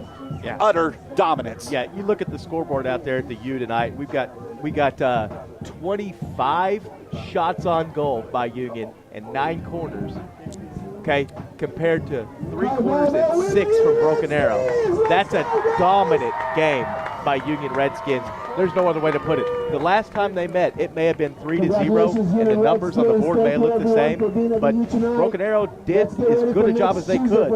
utter dominance. Yeah, you look at the scoreboard out there at the U tonight. We got 25 shots on goal by Union and 9 corners. Okay, compared to 3 corners and 6 from Broken Arrow. That's a dominant game by Union Redskins. There's no other way to put it. The last time they met, it may have been 3-0, and the numbers on the board may look the same, but Broken Arrow did as good a job as they could.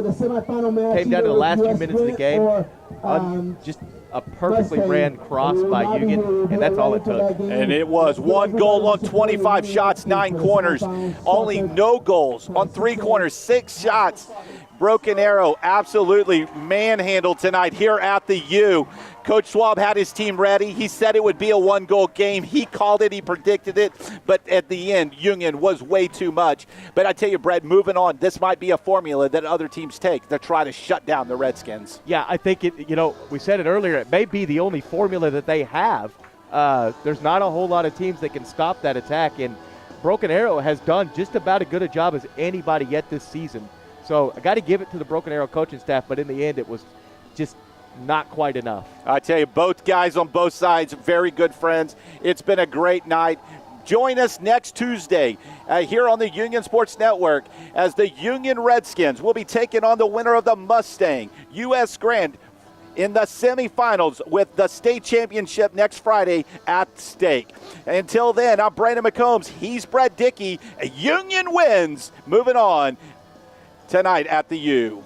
Came down to the last few minutes of the game, just a perfectly ran cross by Union, and that's all it took. And it was 1 goal on 25 shots, 9 corners. Only no goals on 3 corners, 6 shots. Broken Arrow absolutely manhandled tonight here at the U. Coach Schwab had his team ready. He said it would be a 1-goal game. He called it. He predicted it. But at the end, Union was way too much. But I tell you, Brett, moving on, this might be a formula that other teams take to try to shut down the Redskins. Yeah, I think we said it earlier, it may be the only formula that they have. There's not a whole lot of teams that can stop that attack. And Broken Arrow has done just about as good a job as anybody yet this season. So I got to give it to the Broken Arrow coaching staff, but in the end, it was just not quite enough. I tell you, both guys on both sides, very good friends. It's been a great night. Join us next Tuesday here on the Union Sports Network as the Union Redskins will be taking on the winner of the Mustang U.S. Grand in the semifinals with the state championship next Friday at stake. Until then, I'm Brandon McCombs. He's Brett Dickey. Union wins. Moving on tonight at the U.